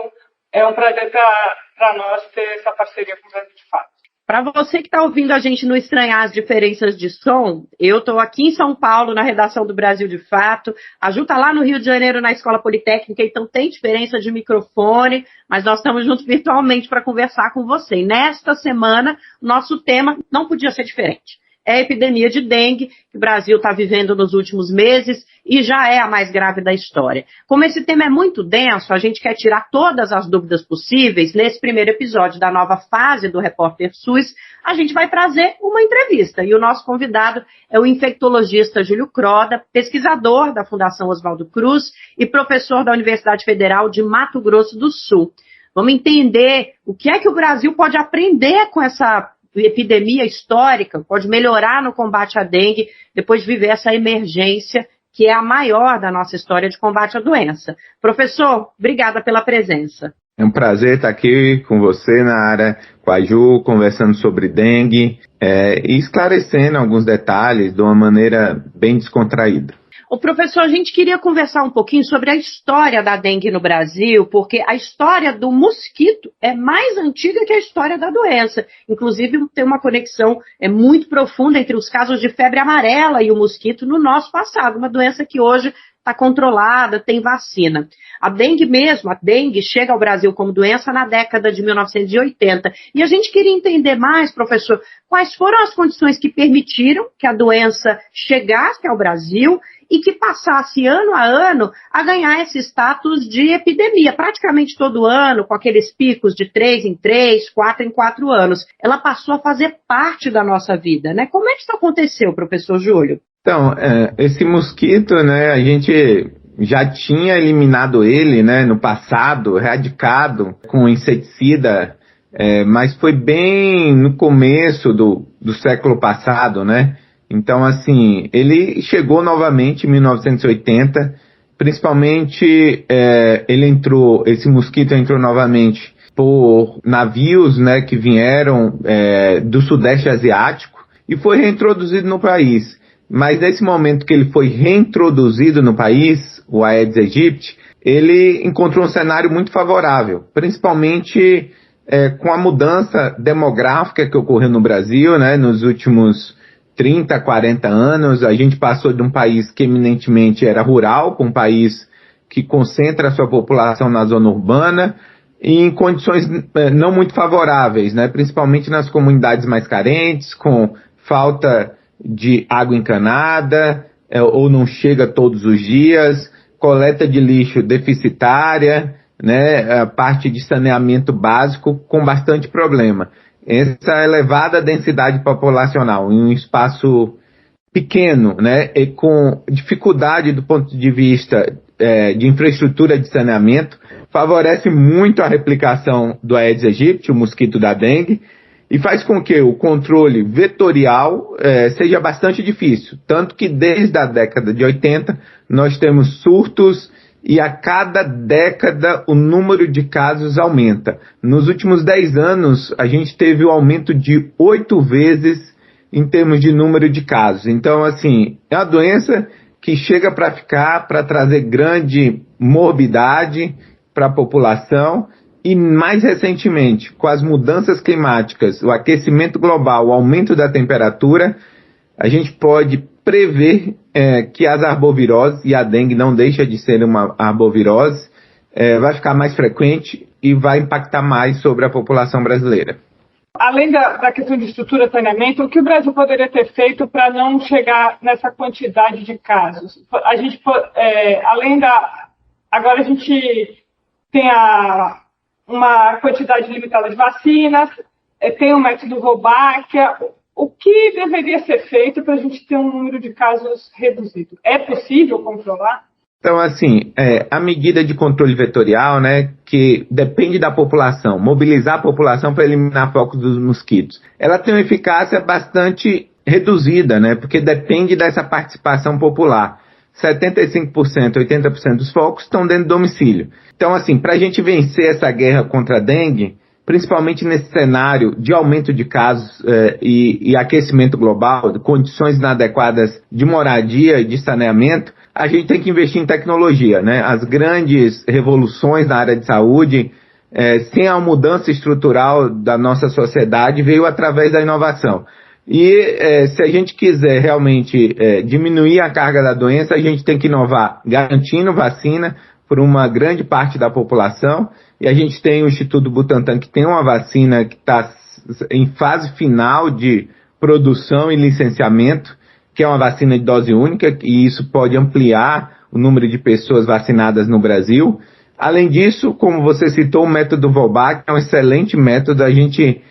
É um prazer para nós ter essa parceria com o Brasil de Fato. Para você que está ouvindo a gente não estranhar as diferenças de som, eu estou aqui em São Paulo, na redação do Brasil de Fato. A Ju está lá no Rio de Janeiro, na Escola Politécnica, então tem diferença de microfone, mas nós estamos juntos virtualmente para conversar com você. E nesta semana, nosso tema não podia ser diferente. É a epidemia de dengue que o Brasil está vivendo nos últimos meses e já é a mais grave da história. Como esse tema é muito denso, a gente quer tirar todas as dúvidas possíveis. Nesse primeiro episódio da nova fase do Repórter SUS, a gente vai trazer uma entrevista. E o nosso convidado é o infectologista Júlio Croda, pesquisador da Fundação Oswaldo Cruz e professor da Universidade Federal de Mato Grosso do Sul. Vamos entender o que é que o Brasil pode aprender com essa epidemia histórica, pode melhorar no combate à dengue depois de viver essa emergência que é a maior da nossa história de combate à doença. Professor, obrigada pela presença. É um prazer estar aqui com você, Nara, com a Ju, conversando sobre dengue e esclarecendo alguns detalhes de uma maneira bem descontraída. Ô, professor, a gente queria conversar um pouquinho sobre a história da dengue no Brasil, porque a história do mosquito é mais antiga que a história da doença. Inclusive, tem uma conexão muito profunda entre os casos de febre amarela e o mosquito no nosso passado, uma doença que hoje está controlada, tem vacina. A dengue chega ao Brasil como doença na década de 1980. E a gente queria entender mais, professor, quais foram as condições que permitiram que a doença chegasse ao Brasil e que passasse ano a ano a ganhar esse status de epidemia, praticamente todo ano, com aqueles picos de 3 em 3, 4 em 4 anos. Ela passou a fazer parte da nossa vida, né? Como é que isso aconteceu, professor Júlio? Então, esse mosquito, né, a gente já tinha eliminado ele, né, no passado, erradicado com inseticida, mas foi bem no começo do século passado, né? Então, assim, ele chegou novamente em 1980, principalmente esse mosquito entrou novamente por navios, né, que vieram do Sudeste Asiático e foi reintroduzido no país. Mas nesse momento que ele foi reintroduzido no país, o Aedes aegypti, ele encontrou um cenário muito favorável, principalmente com a mudança demográfica que ocorreu no Brasil, né, nos últimos 30, 40 anos. A gente passou de um país que eminentemente era rural, para um país que concentra a sua população na zona urbana, e em condições não muito favoráveis, né, principalmente nas comunidades mais carentes, com falta de água encanada, ou não chega todos os dias, coleta de lixo deficitária, né, a parte de saneamento básico com bastante problema. Essa elevada densidade populacional em um espaço pequeno, né, e com dificuldade do ponto de vista de infraestrutura de saneamento, favorece muito a replicação do Aedes aegypti, o mosquito da dengue, e faz com que o controle vetorial seja bastante difícil. Tanto que desde a década de 80 nós temos surtos e a cada década o número de casos aumenta. Nos últimos 10 anos a gente teve um aumento de 8 vezes em termos de número de casos. Então, assim, é uma doença que chega para ficar, para trazer grande morbidade para a população. E mais recentemente, com as mudanças climáticas, o aquecimento global, o aumento da temperatura, a gente pode prever que as arboviroses, e a dengue não deixa de ser uma arbovirose, vai ficar mais frequente e vai impactar mais sobre a população brasileira. Além da questão de estrutura de saneamento, o que o Brasil poderia ter feito para não chegar nessa quantidade de casos? A gente, agora a gente tem uma quantidade limitada de vacinas, tem o método Wolbachia. O que deveria ser feito para a gente ter um número de casos reduzido? É possível controlar? Então, assim, a medida de controle vetorial, né, que depende da população, mobilizar a população para eliminar focos dos mosquitos, ela tem uma eficácia bastante reduzida, né, porque depende dessa participação popular. 75%, 80% dos focos estão dentro do domicílio. Então, assim, para a gente vencer essa guerra contra a dengue, principalmente nesse cenário de aumento de casos e aquecimento global, de condições inadequadas de moradia e de saneamento, a gente tem que investir em tecnologia, né? As grandes revoluções na área de saúde, sem a mudança estrutural da nossa sociedade, veio através da inovação. E se a gente quiser realmente diminuir a carga da doença, a gente tem que inovar garantindo vacina por uma grande parte da população. E a gente tem o Instituto Butantan, que tem uma vacina que está em fase final de produção e licenciamento, que é uma vacina de dose única, e isso pode ampliar o número de pessoas vacinadas no Brasil. Além disso, como você citou, o método Wolbachia é um excelente método. A gente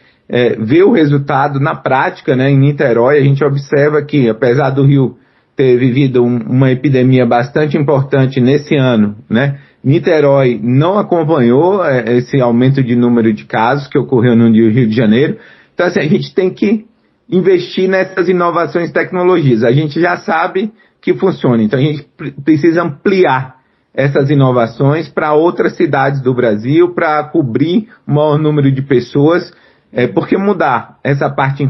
vê o resultado na prática, né? Em Niterói, a gente observa que, apesar do Rio ter vivido uma epidemia bastante importante nesse ano, né? Niterói não acompanhou esse aumento de número de casos que ocorreu no Rio de Janeiro. Então, assim, a gente tem que investir nessas inovações e tecnologias. A gente já sabe que funciona, então a gente precisa ampliar essas inovações para outras cidades do Brasil, para cobrir o maior número de pessoas, porque mudar essa parte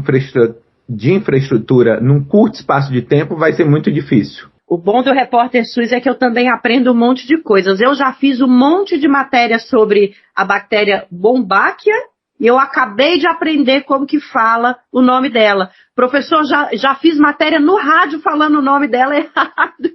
de infraestrutura num curto espaço de tempo vai ser muito difícil. O bom do Repórter SUS é que eu também aprendo um monte de coisas. Eu já fiz um monte de matéria sobre a bactéria Wolbachia e eu acabei de aprender como que fala o nome dela. Professor, já fiz matéria no rádio falando o nome dela errado.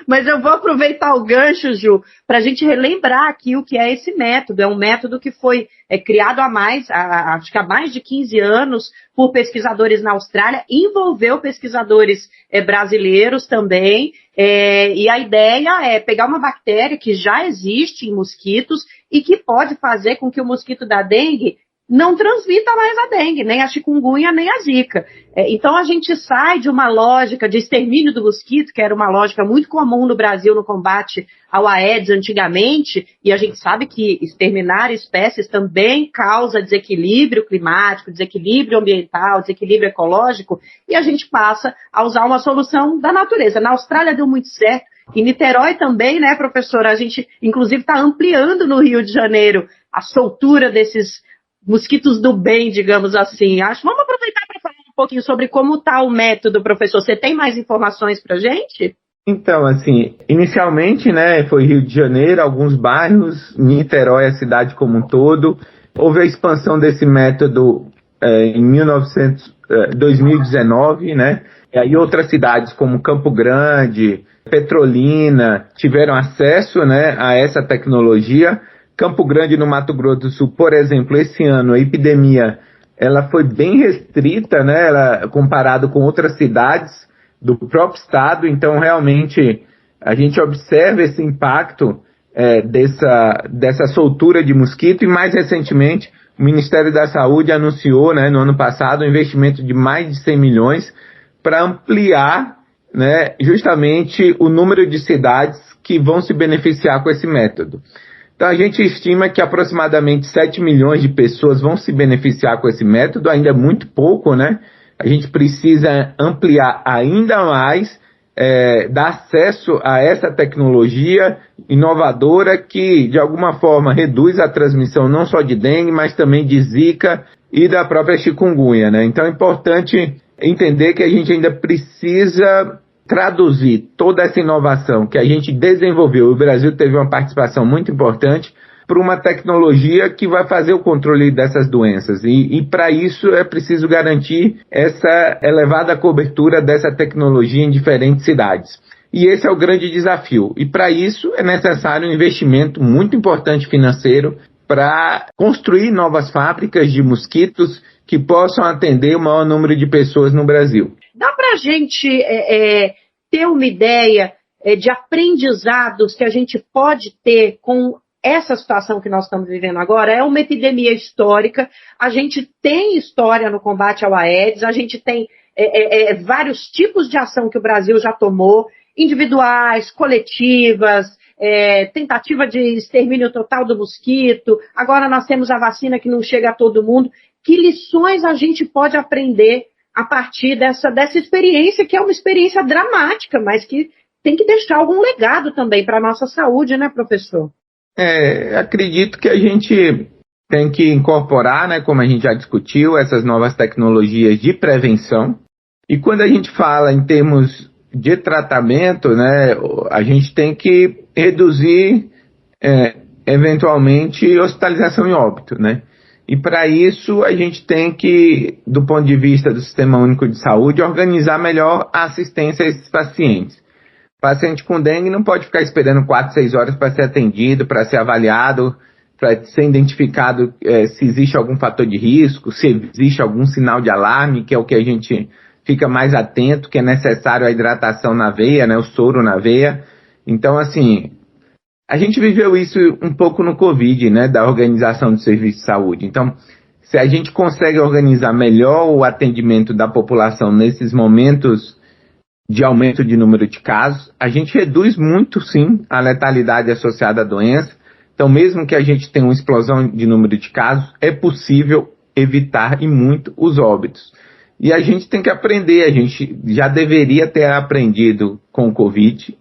Mas eu vou aproveitar o gancho, Ju, para a gente relembrar aqui o que é esse método. É um método que foi criado acho que há mais de 15 anos por pesquisadores na Austrália, envolveu pesquisadores brasileiros também, e a ideia é pegar uma bactéria que já existe em mosquitos e que pode fazer com que o mosquito da dengue não transmita mais a dengue, nem a chikungunya, nem a zika. Então a gente sai de uma lógica de extermínio do mosquito, que era uma lógica muito comum no Brasil no combate ao Aedes antigamente, e a gente sabe que exterminar espécies também causa desequilíbrio climático, desequilíbrio ambiental, desequilíbrio ecológico, e a gente passa a usar uma solução da natureza. Na Austrália deu muito certo, em Niterói também, né, professora? A gente, inclusive, está ampliando no Rio de Janeiro a soltura desses mosquitos do bem, digamos assim. Vamos aproveitar para falar um pouquinho sobre como está o método, professor. Você tem mais informações para a gente? Então, assim, inicialmente, né, foi Rio de Janeiro, alguns bairros, Niterói, a cidade como um todo. Houve a expansão desse método em 2019, né? E aí outras cidades como Campo Grande, Petrolina, tiveram acesso, né, a essa tecnologia. Campo Grande, no Mato Grosso do Sul, por exemplo, esse ano a epidemia ela foi bem restrita, né, comparado com outras cidades do próprio estado. Então, realmente, a gente observa esse impacto dessa soltura de mosquito, e mais recentemente o Ministério da Saúde anunciou, né, no ano passado, um investimento de mais de 100 milhões para ampliar, né, justamente o número de cidades que vão se beneficiar com esse método. Então a gente estima que aproximadamente 7 milhões de pessoas vão se beneficiar com esse método, ainda é muito pouco, né? A gente precisa ampliar ainda mais, dar acesso a essa tecnologia inovadora que, de alguma forma, reduz a transmissão não só de dengue, mas também de zika e da própria chikungunya, né? Então é importante entender que a gente ainda precisa traduzir toda essa inovação que a gente desenvolveu, o Brasil teve uma participação muito importante, para uma tecnologia que vai fazer o controle dessas doenças. E para isso é preciso garantir essa elevada cobertura dessa tecnologia em diferentes cidades. E esse é o grande desafio. E para isso é necessário um investimento muito importante financeiro para construir novas fábricas de mosquitos que possam atender o maior número de pessoas no Brasil. Dá para a gente ter uma ideia de aprendizados que a gente pode ter com essa situação que nós estamos vivendo agora? É uma epidemia histórica, a gente tem história no combate ao Aedes, a gente tem vários tipos de ação que o Brasil já tomou, individuais, coletivas, tentativa de extermínio total do mosquito, agora nós temos a vacina que não chega a todo mundo. Que lições a gente pode aprender a partir dessa experiência, que é uma experiência dramática, mas que tem que deixar algum legado também para a nossa saúde, né, professor? Acredito que a gente tem que incorporar, né, como a gente já discutiu, essas novas tecnologias de prevenção. E quando a gente fala em termos de tratamento, né, a gente tem que reduzir, eventualmente, hospitalização e óbito, né? E para isso a gente tem que, do ponto de vista do Sistema Único de Saúde, organizar melhor a assistência a esses pacientes. O paciente com dengue não pode ficar esperando 4, 6 horas para ser atendido, para ser avaliado, para ser identificado se existe algum fator de risco, se existe algum sinal de alarme, que é o que a gente fica mais atento, que é necessário a hidratação na veia, né, o soro na veia. Então, assim, a gente viveu isso um pouco no Covid, né, da organização do serviço de saúde. Então, se a gente consegue organizar melhor o atendimento da população nesses momentos de aumento de número de casos, a gente reduz muito, sim, a letalidade associada à doença. Então, mesmo que a gente tenha uma explosão de número de casos, é possível evitar e muito os óbitos. E a gente tem que aprender, a gente já deveria ter aprendido com o Covid,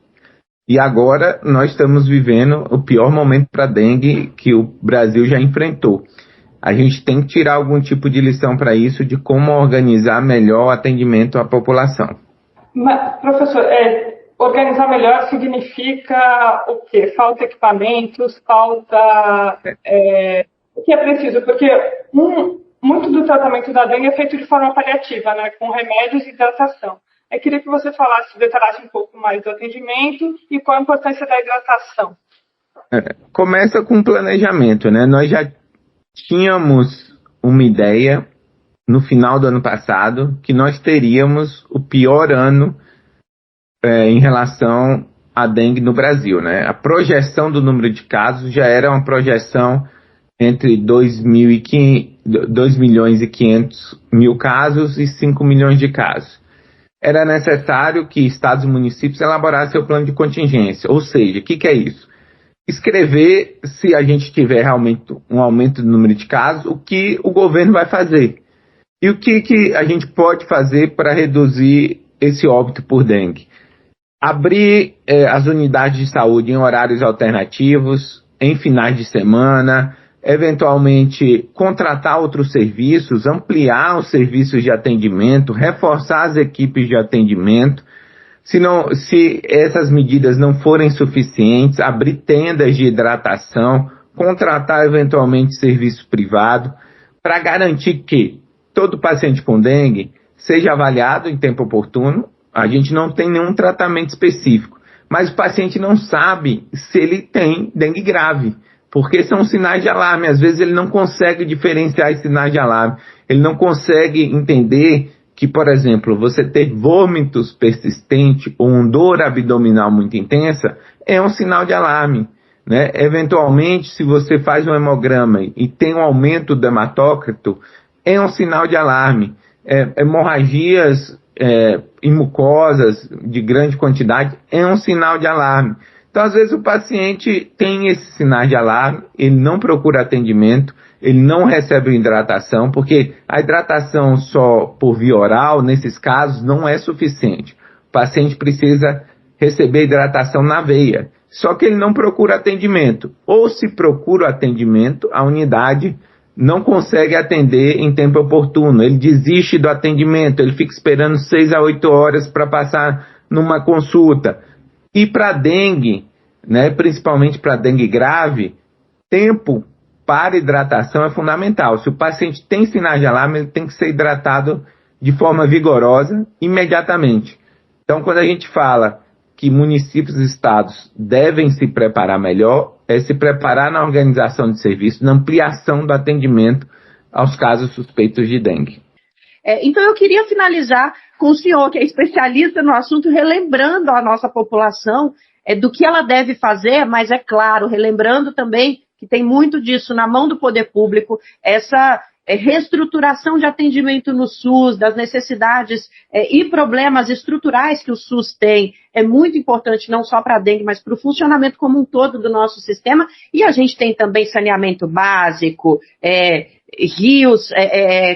e agora nós estamos vivendo o pior momento para a dengue que o Brasil já enfrentou. A gente tem que tirar algum tipo de lição para isso, de como organizar melhor o atendimento à população. Mas, professor, organizar melhor significa o quê? Falta equipamentos, falta... o que é preciso? Porque muito do tratamento da dengue é feito de forma paliativa, né, com remédios e hidratação. Eu queria que você detalhasse um pouco mais do atendimento e qual a importância da hidratação. Começa com planejamento, né? Nós já tínhamos uma ideia no final do ano passado que nós teríamos o pior ano em relação à dengue no Brasil, né? A projeção do número de casos já era uma projeção entre 2 milhões e 500 mil casos e 5 milhões de casos. Era necessário que estados e municípios elaborassem seu plano de contingência. Ou seja, o que é isso? Escrever, se a gente tiver realmente um aumento do número de casos, o que o governo vai fazer. E o que a gente pode fazer para reduzir esse óbito por dengue? Abrir as unidades de saúde em horários alternativos, em finais de semana, eventualmente contratar outros serviços, ampliar os serviços de atendimento, reforçar as equipes de atendimento. Se essas medidas não forem suficientes, abrir tendas de hidratação, contratar eventualmente serviço privado, para garantir que todo paciente com dengue seja avaliado em tempo oportuno. A gente não tem nenhum tratamento específico, mas o paciente não sabe se ele tem dengue grave, porque são sinais de alarme. Às vezes ele não consegue diferenciar esses sinais de alarme. Ele não consegue entender que, por exemplo, você ter vômitos persistentes ou uma dor abdominal muito intensa é um sinal de alarme. né? Eventualmente, se você faz um hemograma e tem um aumento do hematócrito, é um sinal de alarme. Hemorragias em mucosas de grande quantidade é um sinal de alarme. Então, às vezes, o paciente tem esses sinais de alarme, ele não procura atendimento, ele não recebe hidratação, porque a hidratação só por via oral, nesses casos, não é suficiente. O paciente precisa receber hidratação na veia, só que ele não procura atendimento. Ou se procura o atendimento, a unidade não consegue atender em tempo oportuno, ele desiste do atendimento, ele fica esperando 6 a 8 horas para passar numa consulta. E para dengue, né, principalmente para dengue grave, tempo para hidratação é fundamental. Se o paciente tem sinais de alarme, ele tem que ser hidratado de forma vigorosa imediatamente. Então, quando a gente fala que municípios e estados devem se preparar melhor, é se preparar na organização de serviços, na ampliação do atendimento aos casos suspeitos de dengue. Então, eu queria finalizar com o senhor, que é especialista no assunto, relembrando a nossa população do que ela deve fazer, mas, é claro, relembrando também que tem muito disso na mão do poder público, essa reestruturação de atendimento no SUS, das necessidades e problemas estruturais que o SUS tem, é muito importante não só para a dengue, mas para o funcionamento como um todo do nosso sistema. E a gente tem também saneamento básico, rios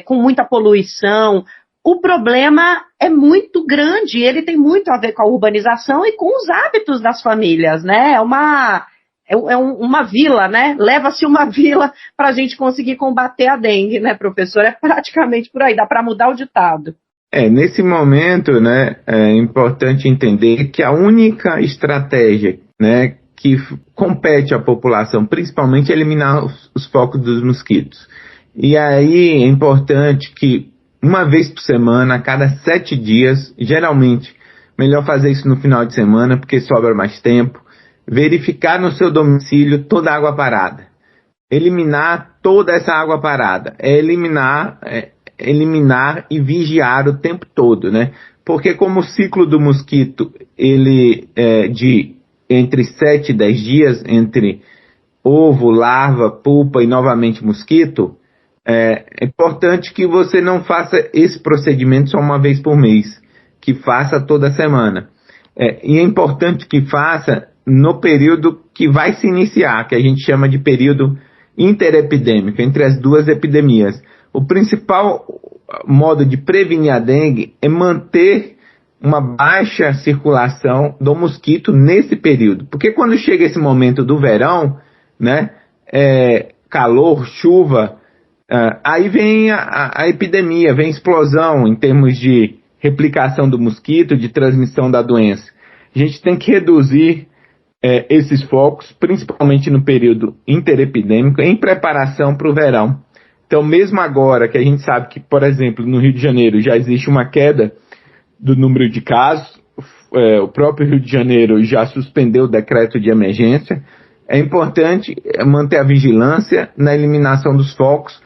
com muita poluição. O problema é muito grande, ele tem muito a ver com a urbanização e com os hábitos das famílias, né? É uma vila, né? Leva-se uma vila para a gente conseguir combater a dengue, né, professor? É praticamente por aí, dá para mudar o ditado. Nesse momento, né, é importante entender que a única estratégia, né, que compete à população, principalmente, é eliminar os focos dos mosquitos. E aí é importante que, uma vez por semana, a cada 7 dias, geralmente, melhor fazer isso no final de semana, porque sobra mais tempo, verificar no seu domicílio toda a água parada. Eliminar toda essa água parada. Eliminar e vigiar o tempo todo, né? Porque como o ciclo do mosquito, ele é de entre 7 e 10 dias, entre ovo, larva, pupa e novamente mosquito, é importante que você não faça esse procedimento só uma vez por mês, que faça toda semana. E é importante que faça no período que vai se iniciar, que a gente chama de período interepidêmico, entre as duas epidemias. O principal modo de prevenir a dengue é manter uma baixa circulação do mosquito nesse período, porque quando chega esse momento do verão, né, calor, chuva, aí vem a epidemia, vem a explosão em termos de replicação do mosquito, de transmissão da doença. A gente tem que reduzir esses focos, principalmente no período interepidêmico, em preparação para o verão. Então, mesmo agora que a gente sabe que, por exemplo, no Rio de Janeiro já existe uma queda do número de casos, o próprio Rio de Janeiro já suspendeu o decreto de emergência, é importante manter a vigilância na eliminação dos focos,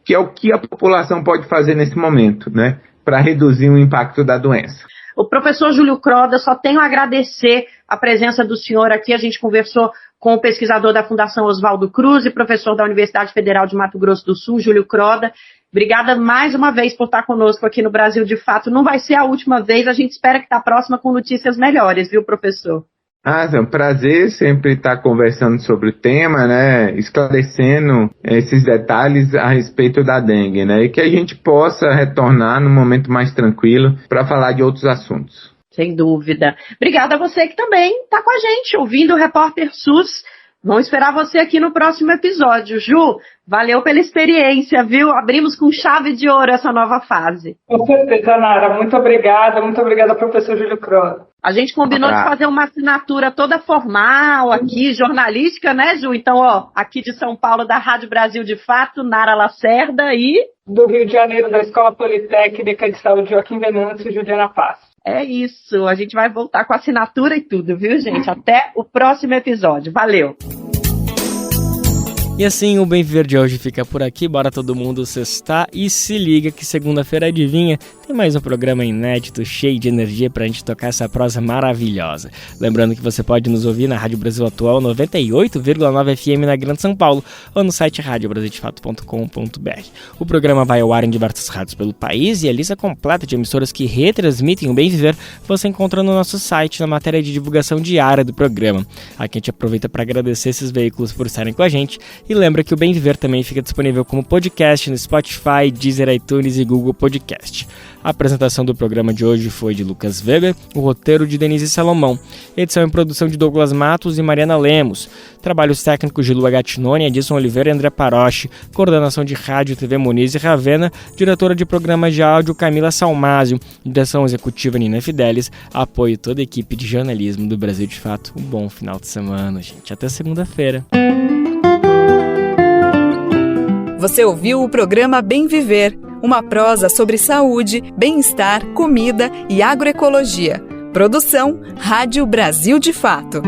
que é o que a população pode fazer nesse momento, né, para reduzir o impacto da doença. O professor Júlio Croda, só tenho a agradecer a presença do senhor aqui. A gente conversou com o pesquisador da Fundação Oswaldo Cruz e professor da Universidade Federal de Mato Grosso do Sul, Júlio Croda. Obrigada mais uma vez por estar conosco aqui no Brasil de Fato. Não vai ser a última vez, a gente espera que está próxima com notícias melhores, viu, professor? É um prazer sempre estar conversando sobre o tema, né, esclarecendo esses detalhes a respeito da dengue, né, e que a gente possa retornar num momento mais tranquilo para falar de outros assuntos. Sem dúvida. Obrigada a você que também está com a gente, ouvindo o Repórter SUS. Vamos esperar você aqui no próximo episódio. Ju, valeu pela experiência, viu? Abrimos com chave de ouro essa nova fase. Com certeza, Nara. Muito obrigada, professor Júlio Croda. A gente combinou de fazer uma assinatura toda formal aqui, jornalística, né, Ju? Então, aqui de São Paulo, da Rádio Brasil de Fato, Nara Lacerda e... do Rio de Janeiro, da Escola Politécnica de Saúde Joaquim Venâncio e Juliana Paz. É isso, a gente vai voltar com a assinatura e tudo, viu, gente? Até o próximo episódio. Valeu! E assim, o Bem Viver de hoje fica por aqui. Bora todo mundo sextar e se liga que segunda-feira, adivinha, tem mais um programa inédito, cheio de energia pra gente tocar essa prosa maravilhosa. Lembrando que você pode nos ouvir na Rádio Brasil Atual 98,9 FM na Grande São Paulo ou no site radiobrasildefato.com.br. O programa vai ao ar em diversas rádios pelo país e a lista completa de emissoras que retransmitem o Bem Viver você encontra no nosso site na matéria de divulgação diária do programa. Aqui a gente aproveita para agradecer esses veículos por estarem com a gente e lembra que o Bem Viver também fica disponível como podcast no Spotify, Deezer, iTunes e Google Podcast. A apresentação do programa de hoje foi de Lucas Weber, o roteiro de Denise Salomão, edição e produção de Douglas Matos e Mariana Lemos, trabalhos técnicos de Lua Gattinoni, Edson Oliveira e André Paroche, coordenação de rádio TV Muniz e Ravena, diretora de programas de áudio Camila Salmásio, direção executiva Nina Fidelis, apoio toda a equipe de jornalismo do Brasil de Fato. Um bom final de semana, gente. Até segunda-feira. Você ouviu o programa Bem Viver, uma prosa sobre saúde, bem-estar, comida e agroecologia. Produção Rádio Brasil de Fato.